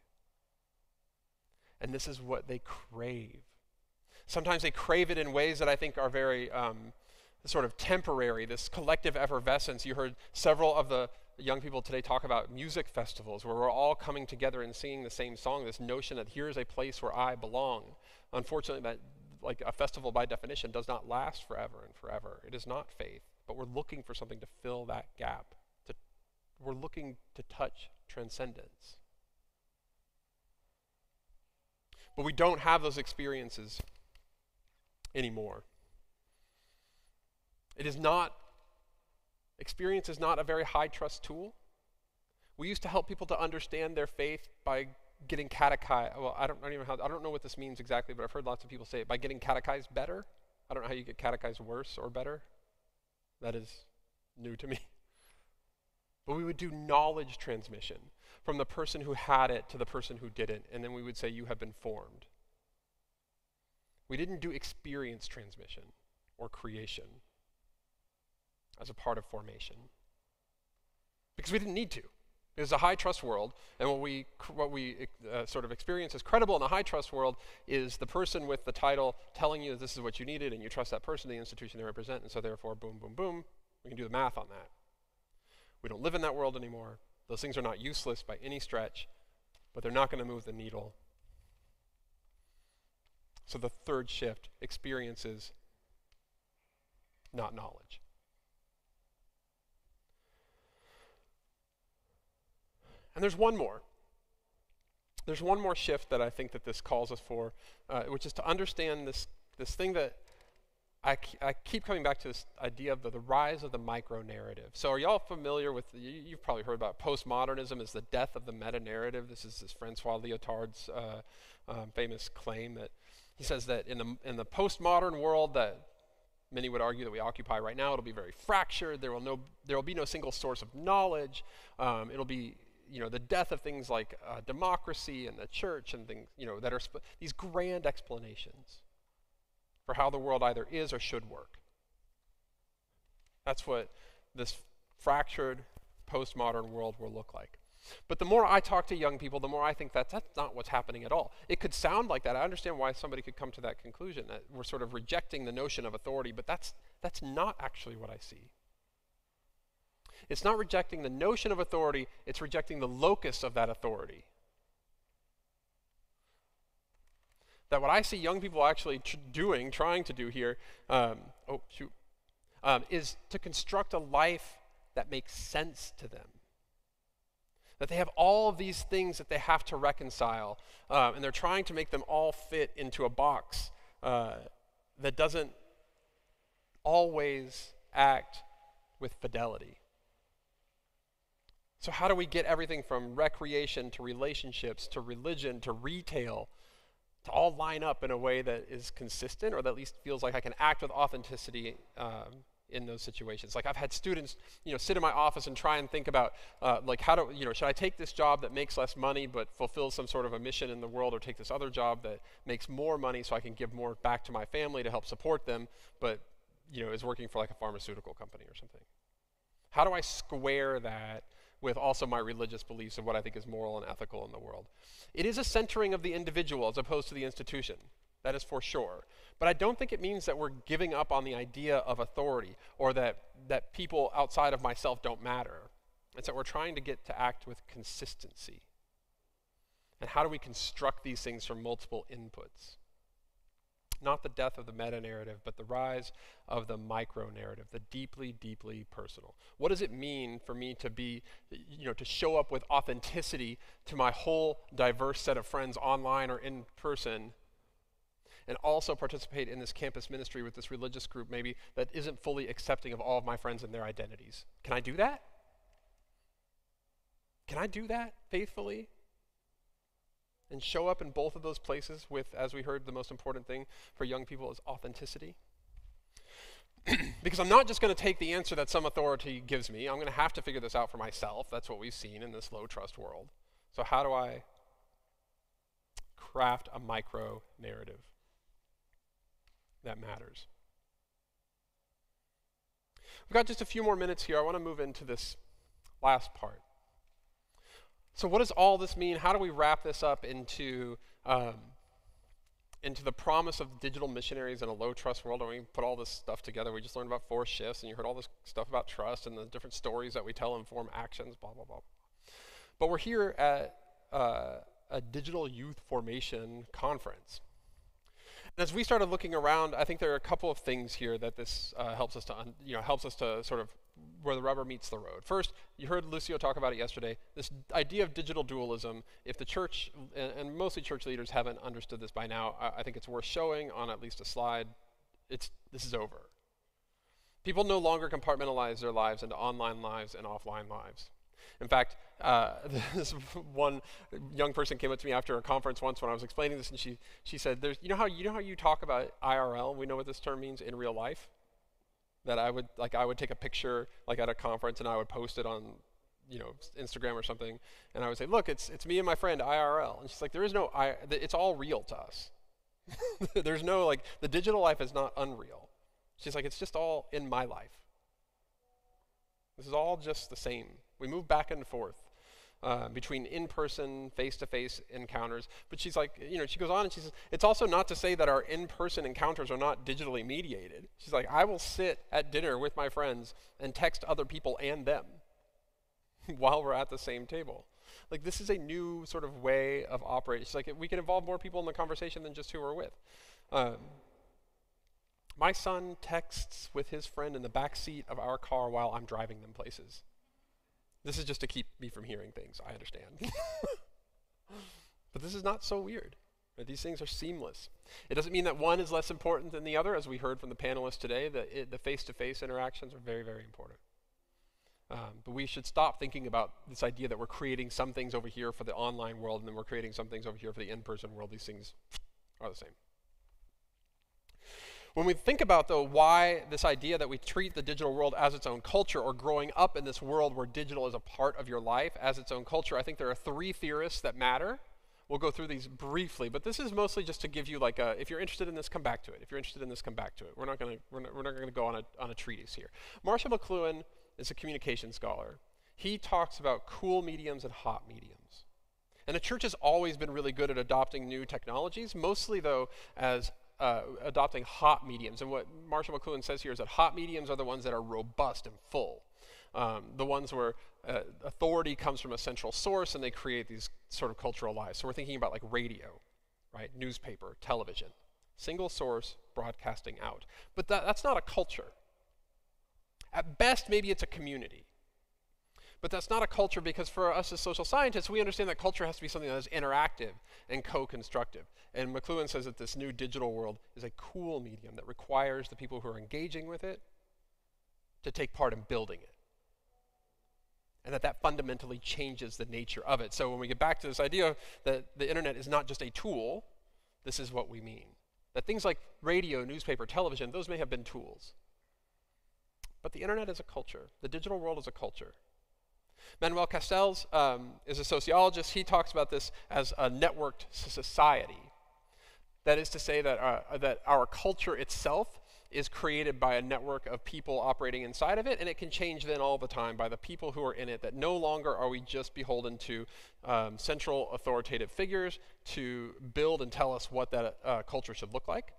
And this is what they crave. Sometimes they crave it in ways that I think are very sort of temporary, this collective effervescence. You heard several of the young people today talk about music festivals where we're all coming together and singing the same song, this notion that here's a place where I belong. Unfortunately, that, like, a festival by definition does not last forever and forever. It is not faith, but we're looking for something to fill that gap. We're looking to touch transcendence. But we don't have those experiences anymore. Experience is not a very high trust tool. We used to help people to understand their faith by getting catechized. Well, I don't know what this means exactly, but I've heard lots of people say it, by getting catechized better. I don't know how you get catechized worse or better. That is new to me. But we would do knowledge transmission from the person who had it to the person who didn't, and then we would say, you have been formed. We didn't do experience transmission or creation as a part of formation, because we didn't need to. It was a high trust world, and what we sort of experience as credible in the high trust world is the person with the title telling you that this is what you needed, and you trust that person, the institution they represent, and so therefore, boom, boom, boom, we can do the math on that. We don't live in that world anymore. Those things are not useless by any stretch, but they're not going to move the needle. So the third shift, experiences, not knowledge. And there's one more. There's one more shift that I think that this calls us for, which is to understand this thing that I keep coming back to, this idea of the rise of the micro-narrative. So are y'all familiar with, you've probably heard about postmodernism as the death of the meta-narrative. This is Francois Lyotard's famous claim that he says that in the postmodern world that many would argue that we occupy right now, it'll be very fractured. There will be no single source of knowledge. It'll be the death of things like democracy and the church and things that are these grand explanations for how the world either is or should work. That's what this fractured postmodern world will look like. But the more I talk to young people, the more I think that's not what's happening at all. It could sound like that. I understand why somebody could come to that conclusion, that we're sort of rejecting the notion of authority, but that's not actually what I see. It's not rejecting the notion of authority, it's rejecting the locus of that authority. That what I see young people actually trying to do here, is to construct a life that makes sense to them. That they have all of these things that they have to reconcile, and they're trying to make them all fit into a box that doesn't always act with fidelity. So how do we get everything from recreation to relationships to religion to retail to all line up in a way that is consistent, or that at least feels like I can act with authenticity in those situations. Like I've had students, sit in my office and try and think about, like should I take this job that makes less money but fulfills some sort of a mission in the world, or take this other job that makes more money so I can give more back to my family to help support them, but is working for like a pharmaceutical company or something. How do I square that with also my religious beliefs of what I think is moral and ethical in the world? It is a centering of the individual as opposed to the institution. That is for sure. But I don't think it means that we're giving up on the idea of authority, or that people outside of myself don't matter. It's that we're trying to get to act with consistency. And how do we construct these things from multiple inputs? Not the death of the meta-narrative, but the rise of the micro-narrative, the deeply, deeply personal. What does it mean for me to be, to show up with authenticity to my whole diverse set of friends online or in person, and also participate in this campus ministry with this religious group maybe that isn't fully accepting of all of my friends and their identities? Can I do that? Can I do that faithfully? And show up in both of those places with, as we heard, the most important thing for young people is authenticity? Because I'm not just going to take the answer that some authority gives me. I'm going to have to figure this out for myself. That's what we've seen in this low trust world. So how do I craft a micro narrative that matters? We've got just a few more minutes here. I want to move into this last part. So what does all this mean? How do we wrap this up into the promise of digital missionaries in a low trust world? And we put all this stuff together. We just learned about 4 shifts, and you heard all this stuff about trust and the different stories that we tell inform actions, blah, blah, blah. But we're here at a digital youth formation conference. And as we started looking around, I think there are a couple of things here that this helps us to sort of where the rubber meets the road. First, you heard Lucio talk about it yesterday, this idea of digital dualism. If the church, and mostly church leaders, haven't understood this by now, I think it's worth showing on at least a slide. This is over. People no longer compartmentalize their lives into online lives and offline lives. In fact, this one young person came up to me after a conference once when I was explaining this, and she said, "You know how you talk about IRL? We know what this term means, in real life. That I would take a picture like at a conference and I would post it on, Instagram or something, and I would say, look, it's me and my friend IRL." And she's like, "There is no it's all real to us. There's no the digital life is not unreal." She's like, "It's just all in my life. This is all just the same. We move back and forth between in-person, face-to-face encounters." But she's like, she goes on and she says, it's also not to say that our in-person encounters are not digitally mediated. She's like, I will sit at dinner with my friends and text other people and them while we're at the same table. This is a new sort of way of operating. She's like, we can involve more people in the conversation than just who we're with. My son texts with his friend in the back seat of our car while I'm driving them places. This is just to keep me from hearing things, I understand. But this is not so weird. Right? These things are seamless. It doesn't mean that one is less important than the other. As we heard from the panelists today, the face-to-face interactions are very, very important. But we should stop thinking about this idea that we're creating some things over here for the online world and then we're creating some things over here for the in-person world. These things are the same. When we think about, though, why this idea that we treat the digital world as its own culture, or growing up in this world where digital is a part of your life as its own culture, I think there are 3 theorists that matter. We'll go through these briefly, but this is mostly just to give you if you're interested in this, come back to it. If you're interested in this, come back to it. We're not going to go on a treatise here. Marshall McLuhan is a communication scholar. He talks about cool mediums and hot mediums. And the church has always been really good at adopting new technologies, mostly, though, as adopting hot mediums. And what Marshall McLuhan says here is that hot mediums are the ones that are robust and full. The ones where authority comes from a central source and they create these sort of cultural lives. So we're thinking about radio, right? Newspaper, television. Single source, broadcasting out. But that's not a culture. At best, maybe it's a community. But that's not a culture, because for us as social scientists, we understand that culture has to be something that is interactive and co-constructive. And McLuhan says that this new digital world is a cool medium that requires the people who are engaging with it to take part in building it. And that fundamentally changes the nature of it. So when we get back to this idea that the internet is not just a tool, this is what we mean. That things like radio, newspaper, television, those may have been tools. But the internet is a culture. The digital world is a culture. Manuel Castells is a sociologist. He talks about this as a networked society. That is to say that our culture itself is created by a network of people operating inside of it, and it can change then all the time by the people who are in it, that no longer are we just beholden to central authoritative figures to build and tell us what that culture should look like,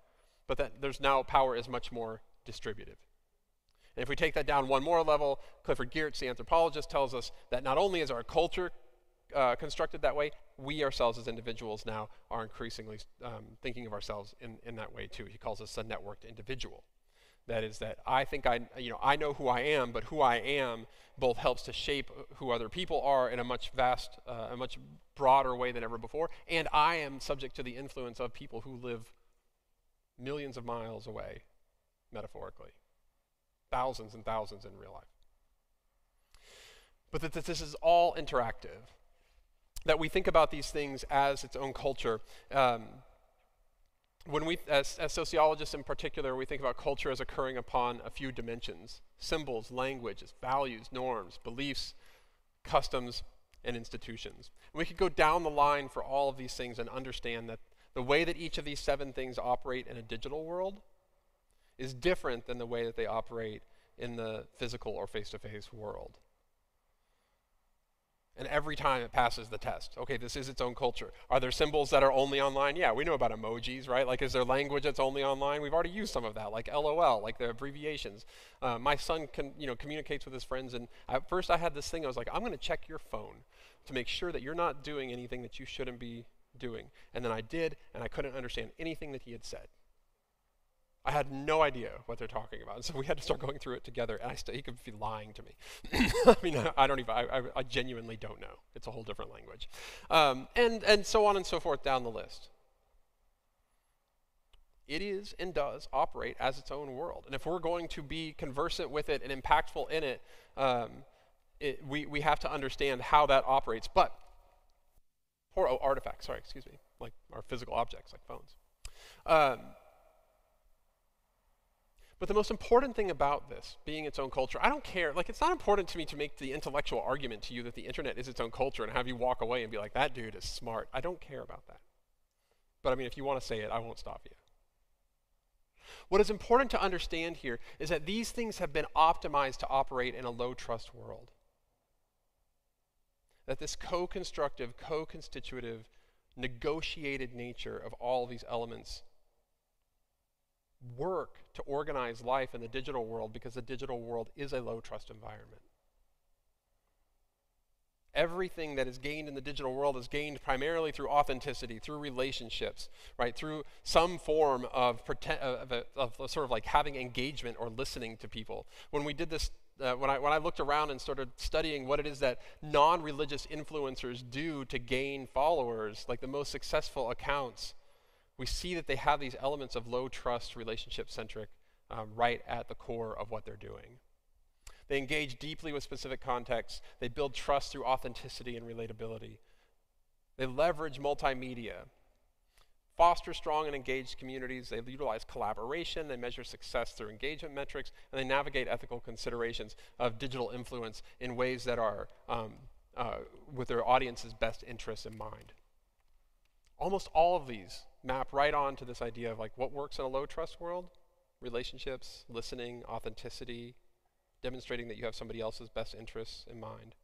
but that there's now power is much more distributive. And if we take that down one more level, Clifford Geertz, the anthropologist, tells us that not only is our culture constructed that way, we ourselves as individuals now are increasingly thinking of ourselves in that way too. He calls us a networked individual. That is that I think I know who I am, but who I am both helps to shape who other people are in a much broader way than ever before, and I am subject to the influence of people who live millions of miles away, metaphorically. Thousands and thousands in real life. But that this is all interactive. That we think about these things as its own culture. When we, as sociologists in particular, we think about culture as occurring upon a few dimensions: symbols, languages, values, norms, beliefs, customs, and institutions. And we could go down the line for all of these things and understand that the way that each of these 7 things operate in a digital world is different than the way that they operate in the physical or face-to-face world. And every time it passes the test. Okay, this is its own culture. Are there symbols that are only online? Yeah, we know about emojis, right? Like, is there language that's only online? We've already used some of that, like LOL, like the abbreviations. My son communicates with his friends, and at first I had this thing, I was like, I'm going to check your phone to make sure that you're not doing anything that you shouldn't be doing. And then I did, and I couldn't understand anything that he had said. I had no idea what they're talking about, and so we had to start going through it together. And he could be lying to me. I mean, I genuinely don't know. It's a whole different language, and so on and so forth down the list. It is and does operate as its own world, and if we're going to be conversant with it and impactful in it, we have to understand how that operates. But artifacts. Sorry, excuse me, like our physical objects, like phones. But the most important thing about this being its own culture, I don't care, like, it's not important to me to make the intellectual argument to you that the internet is its own culture and have you walk away and be like, that dude is smart. I don't care about that. But I mean, if you want to say it, I won't stop you. What is important to understand here is that these things have been optimized to operate in a low trust world. That this co-constructive, co-constitutive, negotiated nature of all these elements work to organize life in the digital world, because the digital world is a low trust environment. Everything that is gained in the digital world is gained primarily through authenticity, through relationships, right? Through some form of sort of like having engagement or listening to people. When we did this, when I looked around and started studying what it is that non-religious influencers do to gain followers, like the most successful accounts, we see that they have these elements of low trust, relationship-centric, right at the core of what they're doing. They engage deeply with specific contexts. They build trust through authenticity and relatability. They leverage multimedia, foster strong and engaged communities. They utilize collaboration. They measure success through engagement metrics, and they navigate ethical considerations of digital influence in ways that are with their audience's best interests in mind. Almost all of these map right on to this idea of like what works in a low trust world: relationships, listening, authenticity, demonstrating that you have somebody else's best interests in mind.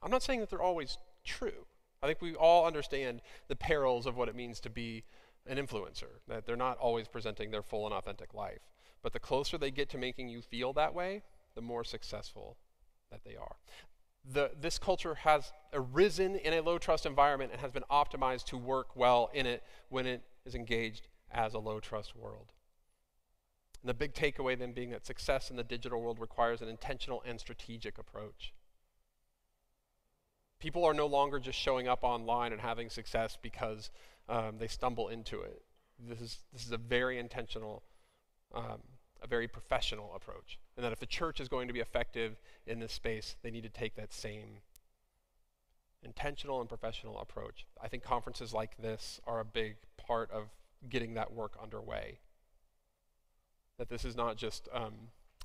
I'm not saying that they're always true. I think we all understand the perils of what it means to be an influencer, that they're not always presenting their full and authentic life. But the closer they get to making you feel that way, the more successful that they are. This culture has arisen in a low trust environment and has been optimized to work well in it when it is engaged as a low trust world. And the big takeaway then being that success in the digital world requires an intentional and strategic approach. People are no longer just showing up online and having success because they stumble into it. This is a very intentional, a very professional approach. And that if the church is going to be effective in this space, they need to take that same intentional and professional approach. I think conferences like this are a big part of getting that work underway. That this is not just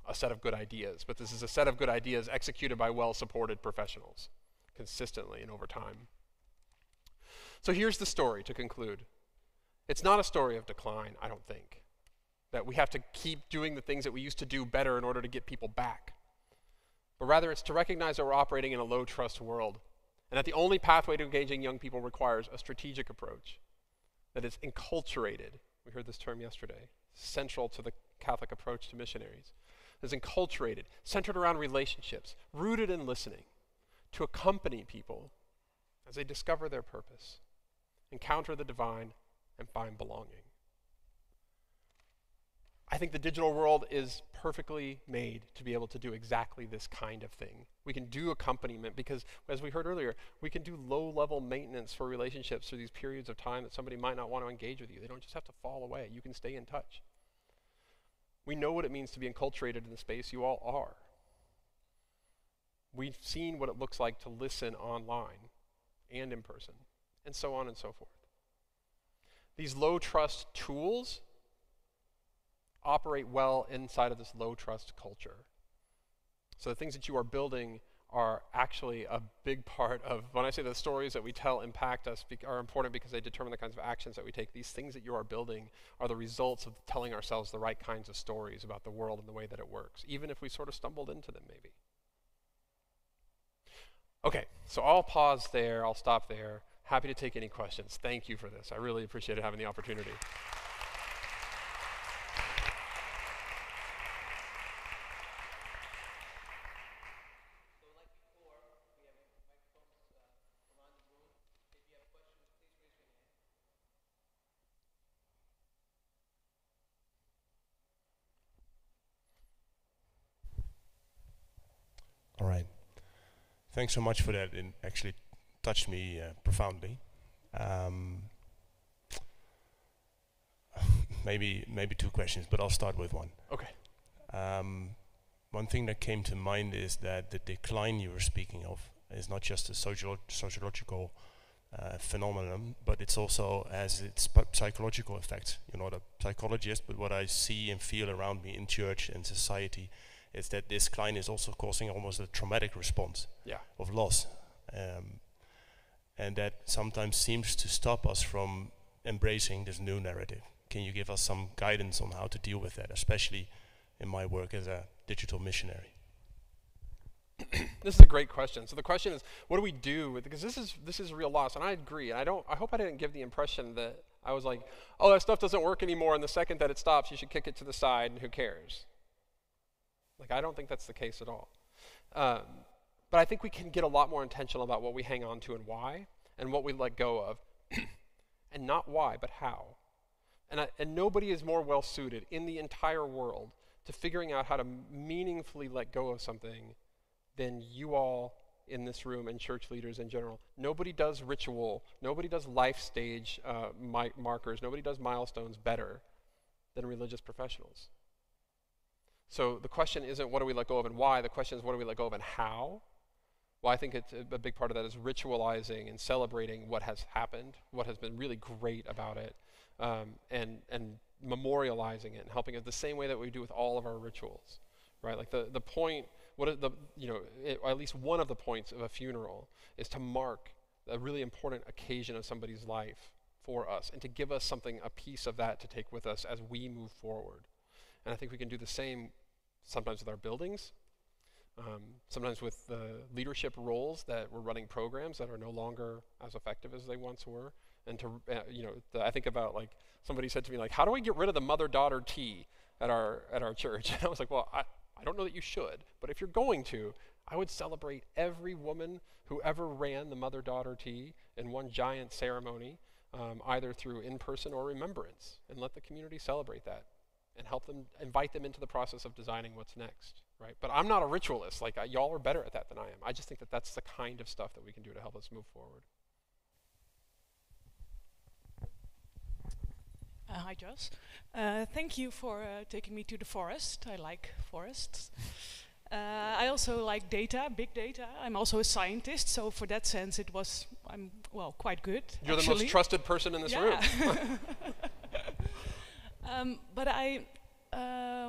a set of good ideas, but this is a set of good ideas executed by well-supported professionals consistently and over time. So here's the story to conclude. It's not a story of decline, I don't think, that we have to keep doing the things that we used to do better in order to get people back. But rather, it's to recognize that we're operating in a low-trust world, and that the only pathway to engaging young people requires a strategic approach that is enculturated. We heard this term yesterday, central to the Catholic approach to missionaries. Is enculturated, centered around relationships, rooted in listening, to accompany people as they discover their purpose, encounter the divine, and find belonging. I think the digital world is perfectly made to be able to do exactly this kind of thing. We can do accompaniment because, as we heard earlier, we can do low-level maintenance for relationships through these periods of time that somebody might not want to engage with you. They don't just have to fall away. You can stay in touch. We know what it means to be enculturated in the space you all are. We've seen what it looks like to listen online and in person, and so on and so forth. These low-trust tools operate well inside of this low-trust culture. So the things that you are building are actually a big part of, when I say the stories that we tell impact us, are important because they determine the kinds of actions that we take. These things that you are building are the results of telling ourselves the right kinds of stories about the world and the way that it works, even if we sort of stumbled into them maybe. Okay, so I'll pause there, I'll stop there. Happy to take any questions. Thank you for this. I really appreciated having the opportunity. All right. Thanks so much for that. It actually touched me profoundly. Maybe two questions, but I'll start with one. Okay. One thing that came to mind is that the decline you were speaking of is not just a sociological phenomenon, but it's also has its psychological effects. You're not a psychologist, but what I see and feel around me in church and society is that this decline is also causing almost a traumatic response of loss. And that sometimes seems to stop us from embracing this new narrative. Can you give us some guidance on how to deal with that, especially in my work as a digital missionary? This is a great question. So the question is, what do we do with it? Because this is real loss, and I agree. And I hope I didn't give the impression that I was like, oh, that stuff doesn't work anymore, and the second that it stops, you should kick it to the side, and who cares? Like, I don't think that's the case at all. But I think we can get a lot more intentional about what we hang on to and why, and what we let go of, and not why, but how. And nobody is more well-suited in the entire world to figuring out how to meaningfully let go of something than you all in this room and church leaders in general. Nobody does ritual, nobody does life stage markers, nobody does milestones better than religious professionals. So the question isn't what do we let go of and why, the question is what do we let go of and how? Well, I think it's a big part of that is ritualizing and celebrating what has happened, what has been really great about it, and memorializing it and helping it the same way that we do with all of our rituals, right? Like the point, at least one of the points of a funeral is to mark a really important occasion of somebody's life for us and to give us something, a piece of that to take with us as we move forward. And I think we can do the same sometimes with our buildings, sometimes with the leadership roles that we're running programs that are no longer as effective as they once were. And I think about, like, somebody said to me, like, how do we get rid of the mother-daughter tea at our church? And I was like, well, I don't know that you should, but if you're going to, I would celebrate every woman who ever ran the mother-daughter tea in one giant ceremony, either through in-person or remembrance, and let the community celebrate that and help them, invite them into the process of designing what's next, right? But I'm not a ritualist. Like, y'all are better at that than I am. I just think that that's the kind of stuff that we can do to help us move forward. Hi, Joss. Thank you for taking me to the forest. I like forests. I also like data, big data. I'm also a scientist, so for that sense, I'm quite good. You're actually. The most trusted person in this room. But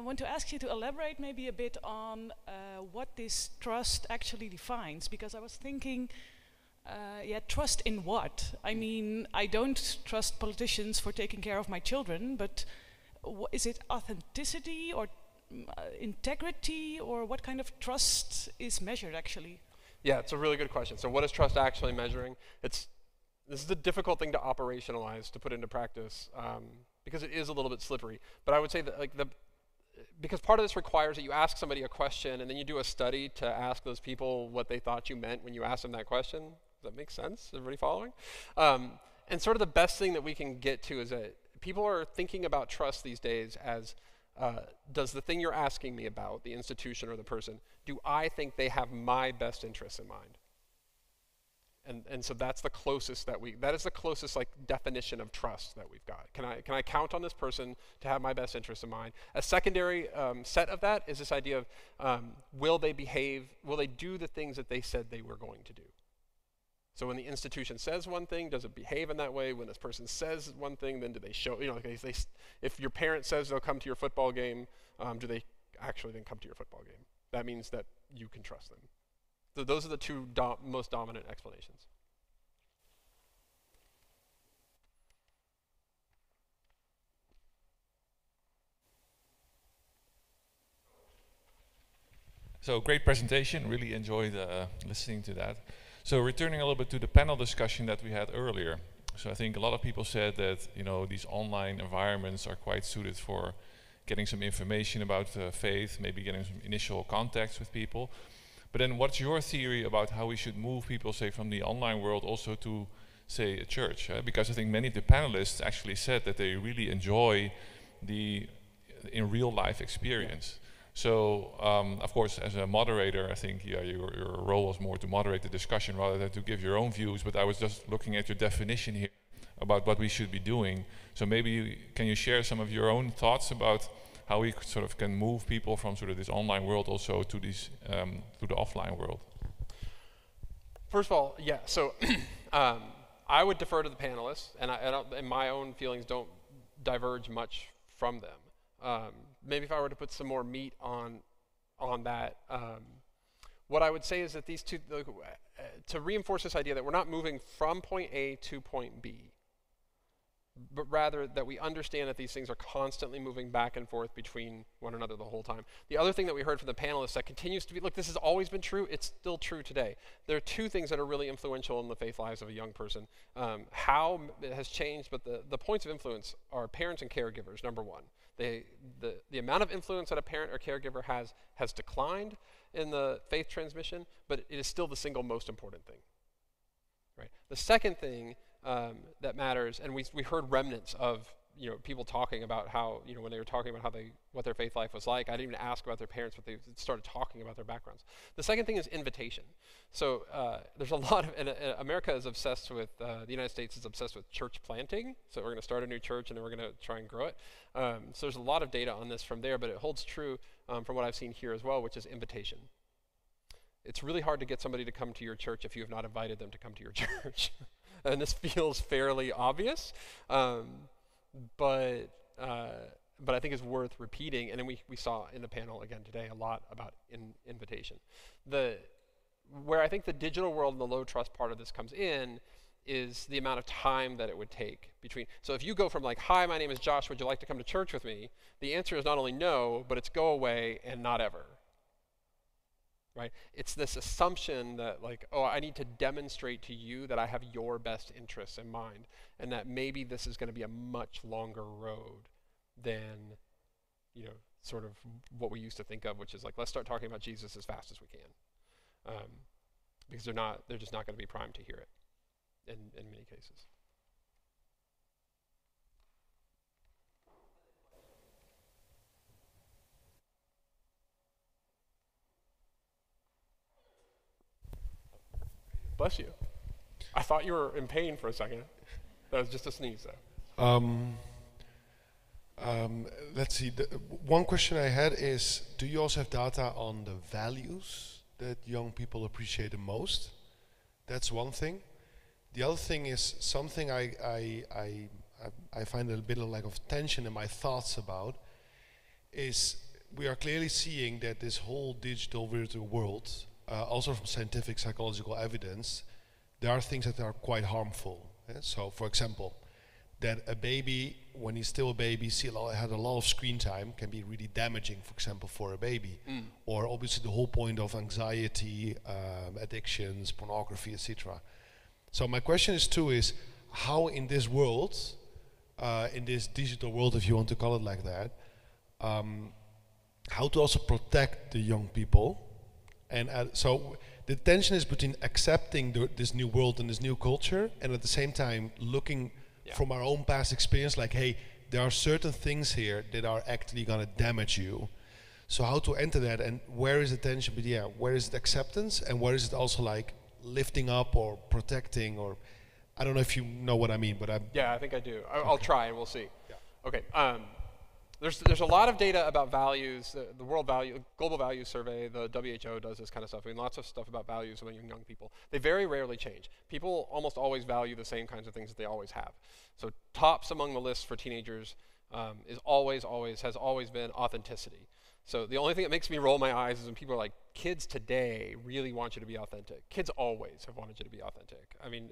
want to ask you to elaborate maybe a bit on what this trust actually defines, because I was thinking, yeah, trust in what? I mean, I don't trust politicians for taking care of my children, but is it authenticity or integrity, or what kind of trust is measured actually? Yeah, it's a really good question. So what is trust actually measuring? This is a difficult thing to operationalize, to put into practice, because it is a little bit slippery. But I would say that because part of this requires that you ask somebody a question and then you do a study to ask those people what they thought you meant when you asked them that question. Does that make sense? Everybody following? And sort of the best thing that we can get to is that people are thinking about trust these days as, does the thing you're asking me about, the institution or the person, do I think they have my best interests in mind? And so that's the closest that is the closest like definition of trust that we've got. Can I count on this person to have my best interests in mind? A secondary set of that is this idea of will they do the things that they said they were going to do? So when the institution says one thing, does it behave in that way? When this person says one thing, then do they show, if your parent says they'll come to your football game, do they actually then come to your football game? That means that you can trust them. So those are the two most dominant explanations. So great presentation, really enjoyed listening to that. So returning a little bit to the panel discussion that we had earlier. So I think a lot of people said that these online environments are quite suited for getting some information about faith, maybe getting some initial contacts with people. But then what's your theory about how we should move people, say, from the online world also to, say, a church? Because I think many of the panelists actually said that they really enjoy the in real life experience. So, of course, as a moderator, I think your role was more to moderate the discussion rather than to give your own views, but I was just looking at your definition here about what we should be doing. So maybe can you share some of your own thoughts about how we sort of can move people from sort of this online world also to this to the offline world? First of all, yeah. So I would defer to the panelists, and my own feelings don't diverge much from them. Maybe if I were to put some more meat on that, what I would say is that these two, to reinforce this idea that we're not moving from point A to point B, but rather that we understand that these things are constantly moving back and forth between one another the whole time. The other thing that we heard from the panelists that continues to be, look, this has always been true, it's still true today. There are two things that are really influential in the faith lives of a young person. How it has changed, but the points of influence are parents and caregivers, number one. The amount of influence that a parent or caregiver has declined in the faith transmission, but it is still the single most important thing. Right? The second thing that matters, and we heard remnants of people talking about how when they were talking about what their faith life was like. I didn't even ask about their parents, but they started talking about their backgrounds. The second thing is invitation. So there's a lot of, and America is obsessed with, the United States is obsessed with church planting. So we're going to start a new church and then we're going to try and grow it. So there's a lot of data on this from there, but it holds true from what I've seen here as well, which is invitation. It's really hard to get somebody to come to your church if you have not invited them to come to your church. And this feels fairly obvious, but I think it's worth repeating. And then we saw in the panel again today a lot about invitation. Where I think the digital world and the low trust part of this comes in is the amount of time that it would take between. So if you go from like, hi, my name is Josh, would you like to come to church with me? The answer is not only no, but it's go away and not ever. Right? It's this assumption that like, oh, I need to demonstrate to you that I have your best interests in mind, and that maybe this is going to be a much longer road than, sort of what we used to think of, which is like, let's start talking about Jesus as fast as we can, because they're just not going to be primed to hear it in many cases. Bless you. I thought you were in pain for a second. That was just a sneeze, though. Let's see. One question I had is, do you also have data on the values that young people appreciate the most? That's one thing. The other thing is something I find a bit of like of tension in my thoughts about is we are clearly seeing that this whole digital virtual world, also from scientific psychological evidence, there are things that are quite harmful. So, for example, that a baby, when he's still a baby, had a lot of screen time can be really damaging, for example, for a baby. Or obviously the whole point of anxiety, addictions, pornography, etc. So my question is how in this world, in this digital world, if you want to call it like that, how to also protect the young people. And so the tension is between accepting this new world and this new culture, and at the same time looking from our own past experience, like, hey, there are certain things here that are actually going to damage you. So how to enter that, and where is the tension? But where is it acceptance, and where is it also like lifting up or protecting, or I don't know if you know what I mean, but Yeah, I think I do. I'll try and we'll see. Yeah. Okay. There's a lot of data about values. The Global Values Survey, the WHO does this kind of stuff. I mean, lots of stuff about values among young people. They very rarely change. People almost always value the same kinds of things that they always have. So tops among the lists for teenagers has always been authenticity. So the only thing that makes me roll my eyes is when people are like, kids today really want you to be authentic. Kids always have wanted you to be authentic. I mean,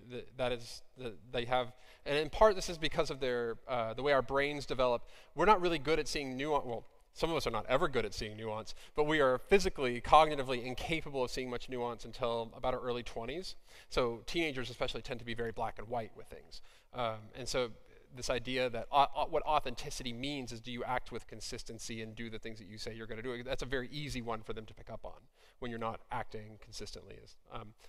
they have, and in part this is because of their, the way our brains develop. We're not really good at seeing nuance. Well, some of us are not ever good at seeing nuance, but we are physically, cognitively incapable of seeing much nuance until about our early 20s. So teenagers especially tend to be very black and white with things. And so this idea that what authenticity means is, do you act with consistency and do the things that you say you're going to do? That's a very easy one for them to pick up on when you're not acting consistently.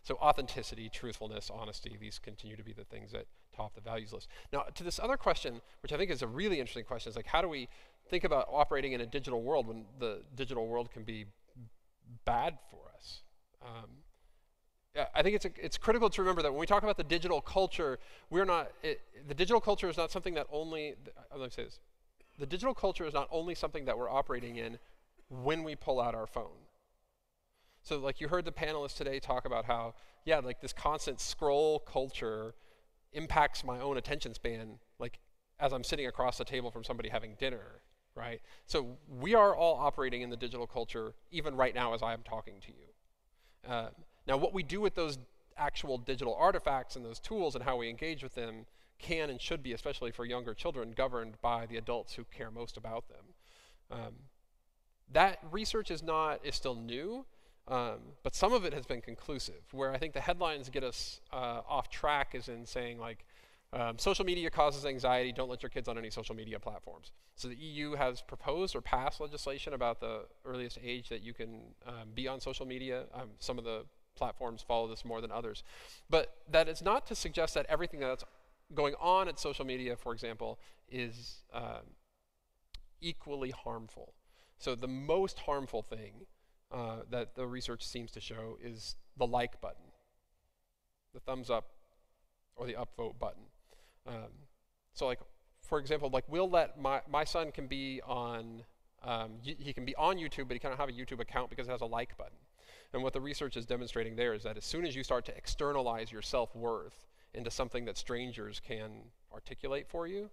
So authenticity, truthfulness, honesty, these continue to be the things that top the values list. Now, to this other question, which I think is a really interesting question, is like, how do we think about operating in a digital world when the digital world can be bad for us? I think it's critical to remember that when we talk about the digital culture, the digital culture is not something that only, let me say this, the digital culture is not only something that we're operating in when we pull out our phone. So like you heard the panelists today talk about how, like this constant scroll culture impacts my own attention span, like as I'm sitting across the table from somebody having dinner, right? So we are all operating in the digital culture even right now as I am talking to you. Now, what we do with those actual digital artifacts and those tools and how we engage with them can and should be, especially for younger children, governed by the adults who care most about them. That research is still new, but some of it has been conclusive. Where I think the headlines get us off track is in saying like, social media causes anxiety, don't let your kids on any social media platforms. So the EU has proposed or passed legislation about the earliest age that you can be on social media. Some of the platforms follow this more than others. But that is not to suggest that everything that's going on at social media, for example, is equally harmful. So the most harmful thing that the research seems to show is the like button, the thumbs up or the upvote button. So like, for example, like we'll let my son can be on, he can be on YouTube, but he cannot have a YouTube account because it has a like button. And what the research is demonstrating there is that as soon as you start to externalize your self-worth into something that strangers can articulate for you,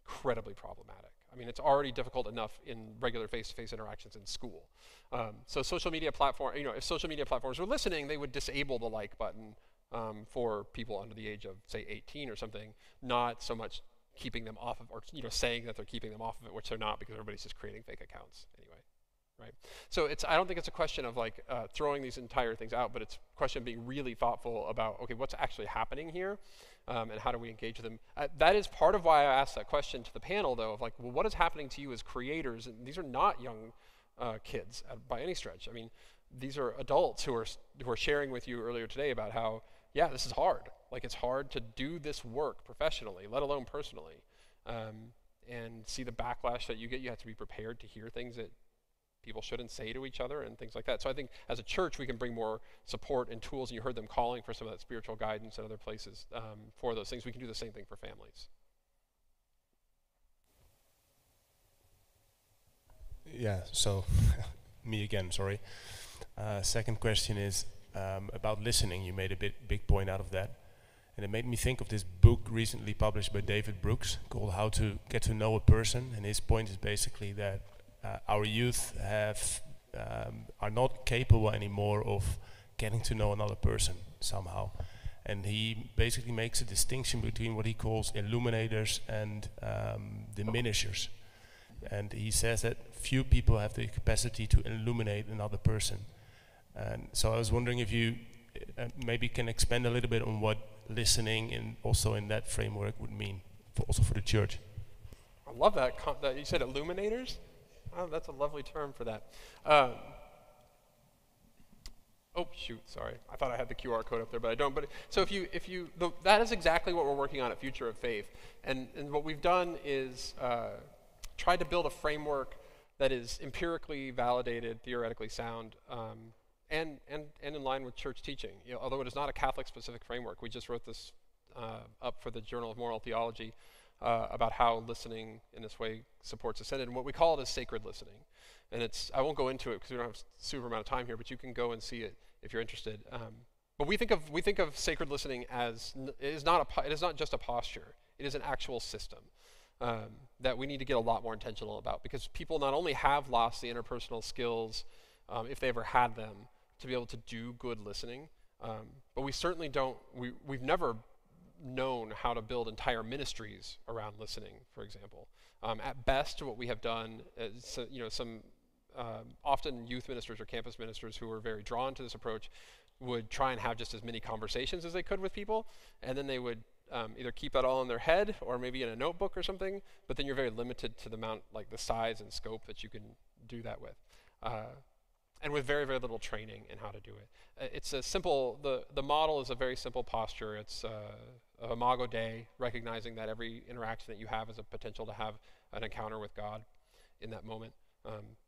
incredibly problematic. I mean, it's already difficult enough in regular face-to-face interactions in school. So social media platform, if social media platforms were listening, they would disable the like button for people under the age of, say, 18 or something, not so much keeping them off of, or saying that they're keeping them off of it, which they're not, because everybody's just creating fake accounts anyway. Right. So I don't think it's a question of like throwing these entire things out, but it's a question of being really thoughtful about, okay, what's actually happening here, and how do we engage with them? That is part of why I asked that question to the panel, though, of like, well, what is happening to you as creators? And these are not young kids by any stretch. I mean, these are adults who are sharing with you earlier today about how, this is hard. Like, it's hard to do this work professionally, let alone personally, and see the backlash that you get. You have to be prepared to hear things that people shouldn't say to each other and things like that. So I think as a church, we can bring more support and tools, and you heard them calling for some of that spiritual guidance and other places for those things. We can do the same thing for families. Yeah, so me again, sorry. Second question is about listening. You made a big point out of that. And it made me think of this book recently published by David Brooks called How to Get to Know a Person. And his point is basically that our youth are not capable anymore of getting to know another person somehow. And he basically makes a distinction between what he calls illuminators and diminishers. And he says that few people have the capacity to illuminate another person. And so I was wondering if you maybe can expand a little bit on what listening and also in that framework would mean, also for the church. I love that. That you said illuminators? Oh, that's a lovely term for that. Oh shoot, sorry. I thought I had the QR code up there, but I don't. But so that is exactly what we're working on at Future of Faith, and what we've done is tried to build a framework that is empirically validated, theoretically sound, and in line with church teaching. You know, although it is not a Catholic-specific framework, we just wrote this up for the Journal of Moral Theology about how listening in this way supports the Synod, and what we call it is sacred listening. And I won't go into it because we don't have a super amount of time here, but you can go and see it if you're interested. But we think of sacred listening as it is not just a posture. It is an actual system that we need to get a lot more intentional about, because people not only have lost the interpersonal skills, if they ever had them, to be able to do good listening, but we certainly don't. We've never known how to build entire ministries around listening, for example. At best, what we have done is, some often youth ministers or campus ministers who are very drawn to this approach would try and have just as many conversations as they could with people, and then they would either keep that all in their head or maybe in a notebook or something, but then you're very limited to the amount, like the size and scope that you can do that with. And with very, very little training in how to do it. It's a simple, the model is a very simple posture. It's a imago Dei, recognizing that every interaction that you have is a potential to have an encounter with God in that moment.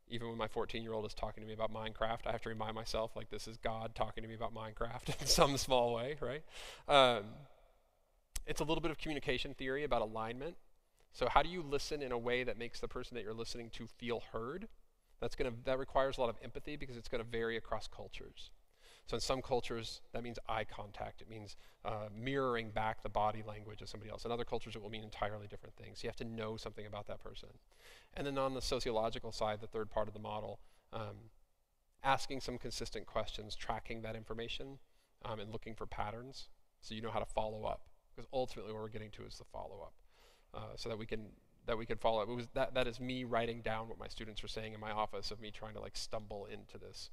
Even when my 14-year-old is talking to me about Minecraft, I have to remind myself, like, this is God talking to me about Minecraft in some small way, right? It's a little bit of communication theory about alignment. So how do you listen in a way that makes the person that you're listening to feel heard? That requires a lot of empathy, because it's going to vary across cultures. So in some cultures, that means eye contact. It means mirroring back the body language of somebody else. In other cultures, it will mean entirely different things. You have to know something about that person. And then on the sociological side, the third part of the model, asking some consistent questions, tracking that information, and looking for patterns so you know how to follow up. Because ultimately what we're getting to is the follow-up, so that we can follow up. That is me writing down what my students were saying in my office, of me trying to stumble into this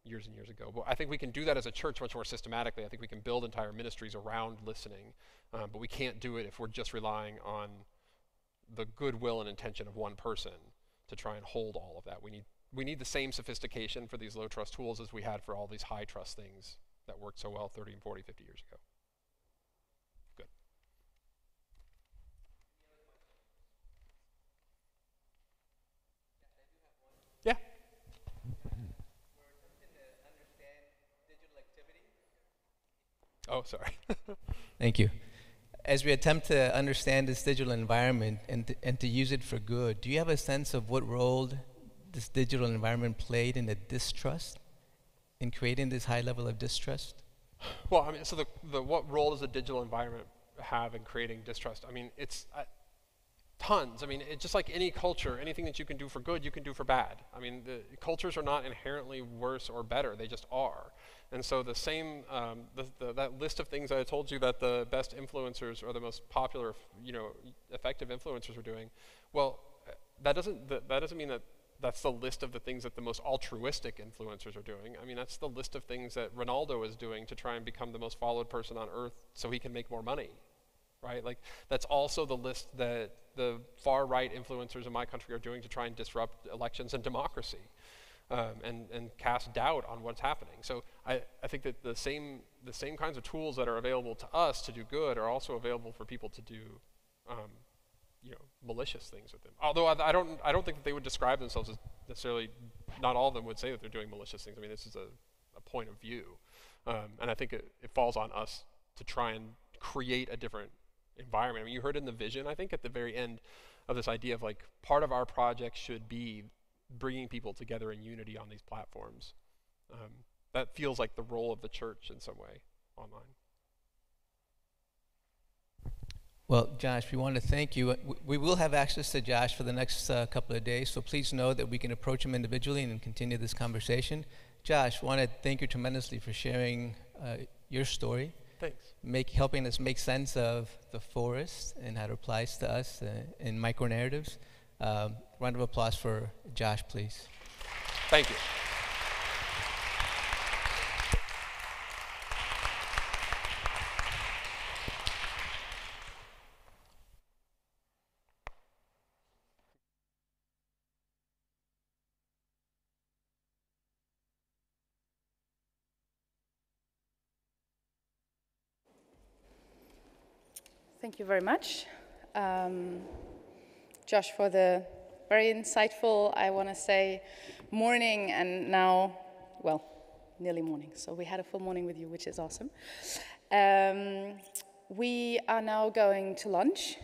years and years ago. But I think we can do that as a church much more systematically. I think we can build entire ministries around listening, but we can't do it if we're just relying on the goodwill and intention of one person to try and hold all of that. We need the same sophistication for these low trust tools as we had for all these high trust things that worked so well 30 and 40, 50 years ago. Good. Yeah. Oh, sorry. Thank you. As we attempt to understand this digital environment and to use it for good, do you have a sense of what role this digital environment played in the distrust, in creating this high level of distrust? Well, I mean, so what role does the digital environment have in creating distrust? I mean, it's tons. I mean, it's just like any culture, anything that you can do for good, you can do for bad. I mean, the cultures are not inherently worse or better, they just are. And so the same, that list of things I told you that the best influencers or the most popular, effective influencers are doing, well, that doesn't mean that that's the list of the things that the most altruistic influencers are doing. I mean, that's the list of things that Ronaldo is doing to try and become the most followed person on earth so he can make more money, right? Like, that's also the list that the far-right influencers in my country are doing to try and disrupt elections and democracy. And cast doubt on what's happening. So I think that the same kinds of tools that are available to us to do good are also available for people to do, malicious things with them. Although I don't think that they would describe themselves as necessarily. Not all of them would say that they're doing malicious things. I mean, this is a point of view, and I think it falls on us to try and create a different environment. I mean, you heard in the vision, I think, at the very end of this idea of part of our project should be bringing people together in unity on these platforms. That feels like the role of the church in some way online. Well, Josh, we want to thank you. We will have access to Josh for the next couple of days, so please know that we can approach him individually and continue this conversation. Josh, want to thank you tremendously for sharing your story. Thanks. Helping us make sense of the forest and how it applies to us in micro-narratives. Round of applause for Josh, please. Thank you. Thank you very much, Josh, for the very insightful, I want to say, morning, and now, well, nearly morning. So we had a full morning with you, which is awesome. We are now going to lunch,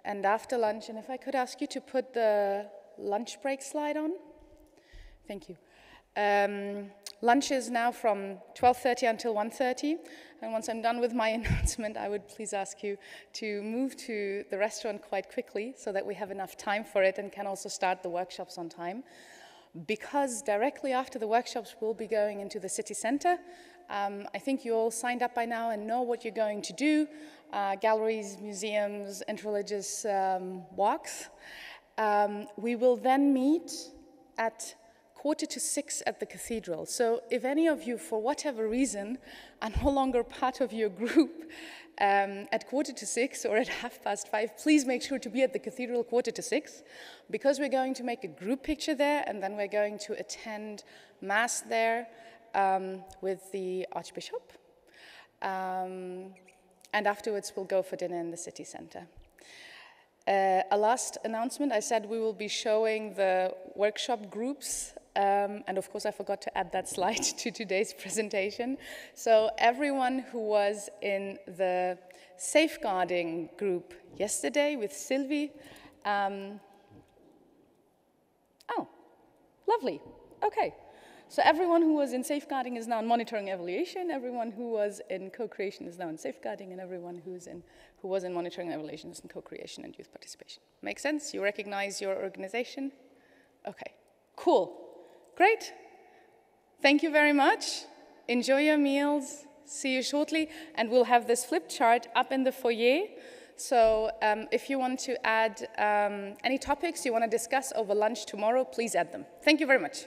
and after lunch, and if I could ask you to put the lunch break slide on. Thank you. Lunch is now from 12:30 until 1:30, and once I'm done with my announcement, I would please ask you to move to the restaurant quite quickly so that we have enough time for it and can also start the workshops on time. Because directly after the workshops, we'll be going into the city center. I think you all signed up by now and know what you're going to do. Galleries, museums, interreligious walks. We will then meet at 5:45 at the cathedral. So if any of you, for whatever reason, are no longer part of your group at 5:45 or at 5:30, please make sure to be at the cathedral 5:45, because we're going to make a group picture there, and then we're going to attend Mass there with the Archbishop. And afterwards, we'll go for dinner in the city center. A last announcement, I said we will be showing the workshop groups, and of course I forgot to add that slide to today's presentation. So everyone who was in the safeguarding group yesterday with Sylvie, oh, lovely, okay. So everyone who was in safeguarding is now in monitoring evaluation, everyone who was in co-creation is now in safeguarding, and everyone who was in monitoring evaluation is in co-creation and youth participation. Make sense? You recognize your organization? Okay, cool, great. Thank you very much. Enjoy your meals. See you shortly, and we'll have this flip chart up in the foyer. So if you want to add any topics you want to discuss over lunch tomorrow, please add them. Thank you very much.